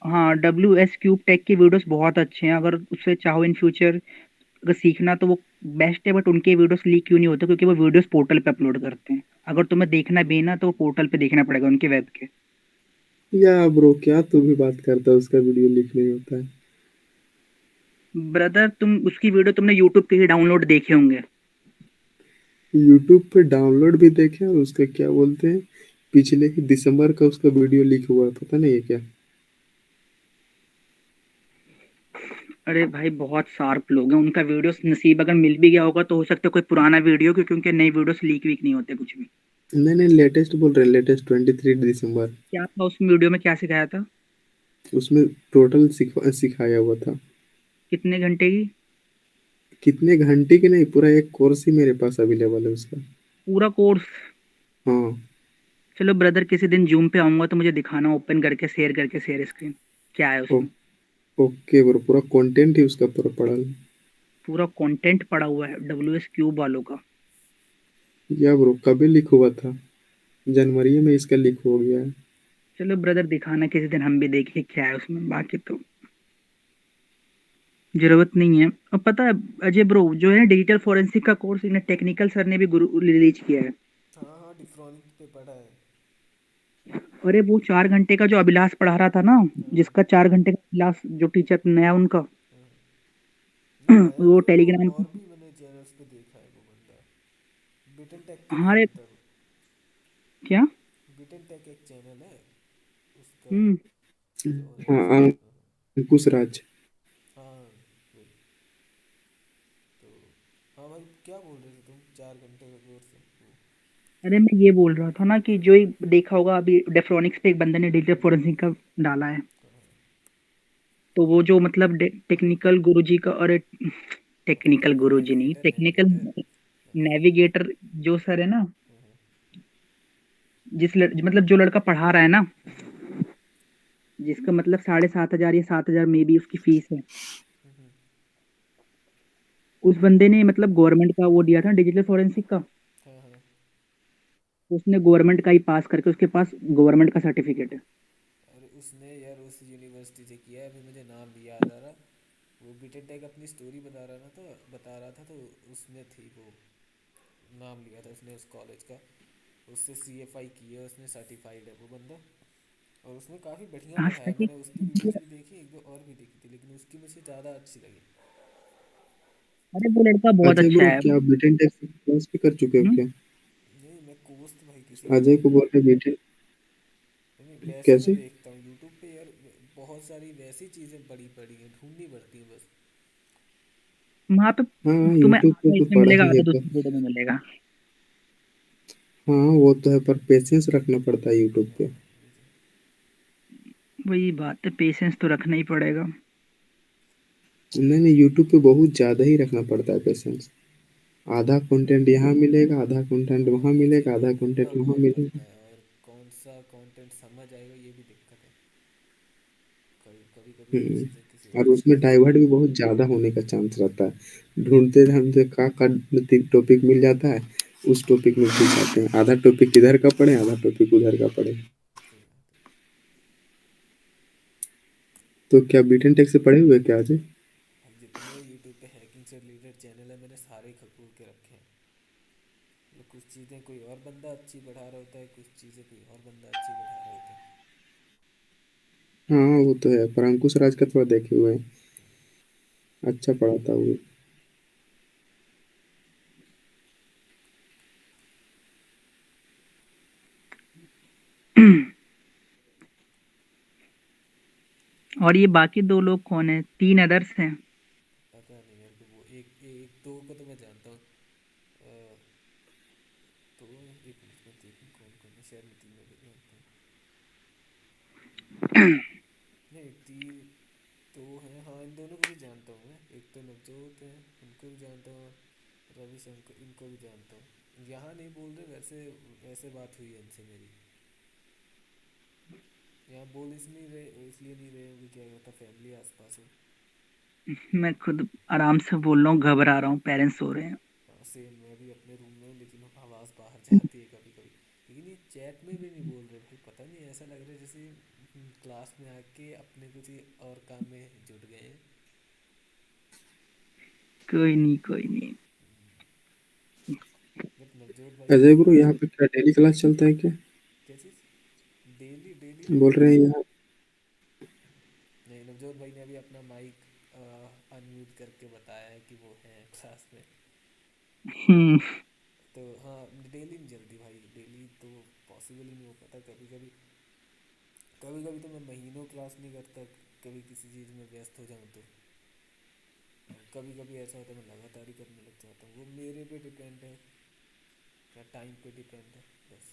हाँ, WS क्यूब टेक की वीडियोस बहुत अच्छे हैं, अगर उससे चाहो इन फ्यूचर अगर सीखना तो वो बेस्ट है। बट उनके वीडियोस लीक क्यों नहीं होते? क्योंकि वो वीडियोस पोर्टल पे अपलोड करते हैं। अगर तुम्हें देखना भी है ना तो वो पोर्टल पे देखना पड़ेगा उनके वेब के। या ब्रो, क्या तू भी बात करता है, उसका वीडियो लिख नहीं होता है? ब्रदर तुम उसकी वीडियो तुमने यूट्यूब के ही डाउनलोड देखे होंगे। यूट्यूब पे डाउनलोड भी देखे, और उसका क्या बोलते हैं, पिछले ही दिसंबर का उसका वीडियो लीक हुआ है, पता नहीं है क्या? अरे भाई बहुत शार्प लोग हैं, उनका वीडियोस नसीब अगर मिल भी गया होगा तो हो सकता है कोई पुराना वीडियो, क्योंकि उनके नए वीडियोस लीक वीक नहीं होते कुछ भी। नहीं नहीं, लेटेस्ट बोल रहे हैं, लेटेस्ट 23 दिसंबर। क्या था उस वीडियो में, क्या सिखाया था? उसमें टोटल सिखाया हुआ था। कितने घंटे की? कितने घंटे की नहीं, पूरा एक कोर्स ही मेरे पास अवेलेबल है उसका। पूरा कोर्स? हाँ। चलो ब्रदर, किसी दिन जूम पे आऊंगा तो मुझे दिखाना, ओपन करके शेयर स्क्रीन, क्या है ओ, उसमें। ओके ब्रो, पूरा कंटेंट ही उसका पूरा पड़ा है। पूरा कंटेंट पड़ा हुआ है WS क्यूब वालों का। या ब्रो, कभी लीक हुआ था? जनवरी में इसका लीक हो गया है। चलो ब्रदर दिखाना किसी दिन, हम भी देखें क्या है उसमें, बाकी तो जरूरत नहीं है। और पता है अजय ब्रो, जो है डिजिटल फोरेंसिक का कोर्स इन्हें टेक्निकल सर ने भी रिलीज किया है। हाँ हाँ, डिफ्रॉनिक पे पड़ा है। अरे वो 4 घंटे का जो अभिलाष पढ़ा रहा था ना, हाँ जिसका 4 घंटे का अभिलाष जो टीचर नया उनका, हाँ। नहीं नया वो नहीं, वो टेलीग्राम और पे। भी मैंने चैनल्स पे देखा है वो बंदा। बिटन टेक के लिए हाँ, अरे बनता है वो। क्या? बिटन टेक एक चैनल है उसका, हम्म कुछ हाँ, ऑरेंज टाइप का। अंकुश राज। हाँ वही। तो हाँ भाई, क्या बोल रहे थे तुम, 4 घंटे का कोर्स है वो? अरे मैं ये बोल रहा था ना कि जो ही देखा होगा अभी डेफ्रॉनिक्स पे एक बंदे ने डिजिटल फोरेंसिक का डाला है। तो वो जो मतलब टेक्निकल गुरुजी का, और टेक्निकल गुरुजी नहीं, navigator technical navigator navigator. Navigator जो सर है ना, मतलब जो लड़का पढ़ा रहा है ना, जिसका मतलब 7,500 या 7,000 में भी उसकी फीस है, उस बंदे ने मतलब गवर्नमेंट का वो दिया था डिजिटल फोरेंसिक का। हाँ हाँ। तो उसने गवर्नमेंट का ही पास करके उसके पास गवर्नमेंट का सर्टिफिकेट है। अरे उसने यार उस यूनिवर्सिटी से किया है, अभी मुझे नाम भी याद आ रहा। वो बीटेक टेक अपनी स्टोरी बता रहा था, तो उसमें थी वो, नाम लिया था उसने उस कॉलेज का। उससे CFI की है उसने, सर्टिफाइड है वो बंदा। और उसने काफ़ी बढ़िया हाँ पढ़ाया, मैंने उसकी वीडियोस सर्टिफिकेट। भी देखी, एक दो और भी देखी थी, लेकिन उसकी मुझे ज़्यादा अच्छी लगी। अरे वो लड़का बहुत अजय अच्छा ब्रो, है। क्या आप बीटेन टेक से क्लास भी कर चुके हो हम्म, क्या? नहीं, मैं कोर्स तो भाई किसी का अजय नहीं को बोल किया। रहे बीटेन नहीं, वैसे मैं कैसे? देखता हूँ यूट्यूब पे यार, बहुत सारी वैसी चीज़ें बड़ी पड़ी हैं, ढूंढनी पड़ती हैं बस। वहाँ पे हाँ, तुम्हें यूट्यूब पे आधा तो इसमें पढ़ा मिलेगा, ही है आधा पर। दूसरी वीडियो में मिलेगा। हाँ वो तो है, पर पेशेंस रखना पड़ता है यूट्यूब पे। वही बात है, पेशेंस तो रखना ही पड़ेगा। नहीं नहीं, यूट्यूब पे बहुत ज़्यादा ही रखना पड़ता है पेशेंस। आधा कंटेंट यहाँ मिलेगा, आधा कंटेंट वहाँ पेशेंस मिलेगा, आधा रखना कंटेंट वहाँ बहुत मिलेगा। पड़ता है, और कौन सा कंटेंट समझ आएगा ये भी दिक्कत है। कभी कभी कभी वो चीज़ें किसी और और को उसमें समझ नहीं डाइवर्ट भी आती। बहुत ज़्यादा होने का चांस रहता है। ढूंढते ढूंढते का टॉपिक मिल जाता है, उस टॉपिक में घुस जाते हैं। आधा टॉपिक इधर का पढ़े, आधा टॉपिक उधर का पढ़े। सही बात है। तो क्या बीटेन टेक से पढ़े हुए क्या आज? भाई जितने यूट्यूब पे हैकिंग से रिलेटेड चैनल है, मैंने सारे खंगोल के रखे हैं। मतलब कुछ चीज़ें कोई और बंदा अच्छी बढ़ा रहा होता है, कुछ चीज़ें कोई और बंदा अच्छी बढ़ा रहा होता है। हाँ वो तो है, पर अंकुश राज का थोड़ा देखे हुए हैं। अच्छा पढ़ाता वो। और ये बाकी दो लोग कौन है, तीन अदर्स हैं। पता नहीं मेरे को, वो एक एक दो को तो मैं जानता हूँ। अ, तो एक मिनट में देखूँ कौन कौन है, शायद मैं तीनों को जानता हूँ। नहीं, तीन दो हैं, हाँ इन दोनों को भी जानता हूँ मैं। एक तो नवजोत है, इनको भी जानता हूँ। रविशंकर, इनको भी जानता हूँ। यहाँ नहीं बोल रहे वैसे, वैसे बात हुई है इनसे मेरी। यहाँ बोल इस नहीं रहे, इसलिए नहीं रहे कि क्या कहता, फैमिली आसपास है। मैं खुद आराम से बोल रहा हूँ, घबरा रहा हूँ, पेरेंट्स सो रहे हैं। हाँ सेम, मैं भी अपने रूम में हूँ, लेकिन आवाज़ बाहर जाती है कभी कभी। लेकिन ये चैट में भी नहीं बोल रहे भाई, पता नहीं, ऐसा लग रहा है जैसे क्लास में आके अपने कुछ ही और काम में जुट गए हैं। कोई नहीं कोई नहीं। बट नवजोत भाई ने अजय भी ब्रो, अच्छा। यहाँ पे क्या डेली क्लास चलता है क्या? क्या चीज़? डेली डेली नहीं बोल भाई। रहे हैं यहाँ। नहीं, नवजोत भाई ने अभी अपना माइक अनम्यूट करके बताया है कि वो है क्लास में। हम्म। तो हाँ, डेली नहीं चलती भाई, डेली तो पॉसिबल ही नहीं हो पाता। कभी कभी, कभी कभी तो मैं महीनों क्लास नहीं करता, कभी किसी चीज़ में व्यस्त हो जाऊँ तो। और कभी कभी ऐसा होता है मैं लगातार ही करने लग जाता हूँ, वो मेरे पे डिपेंड है, क्या टाइम पे डिपेंड है, बस।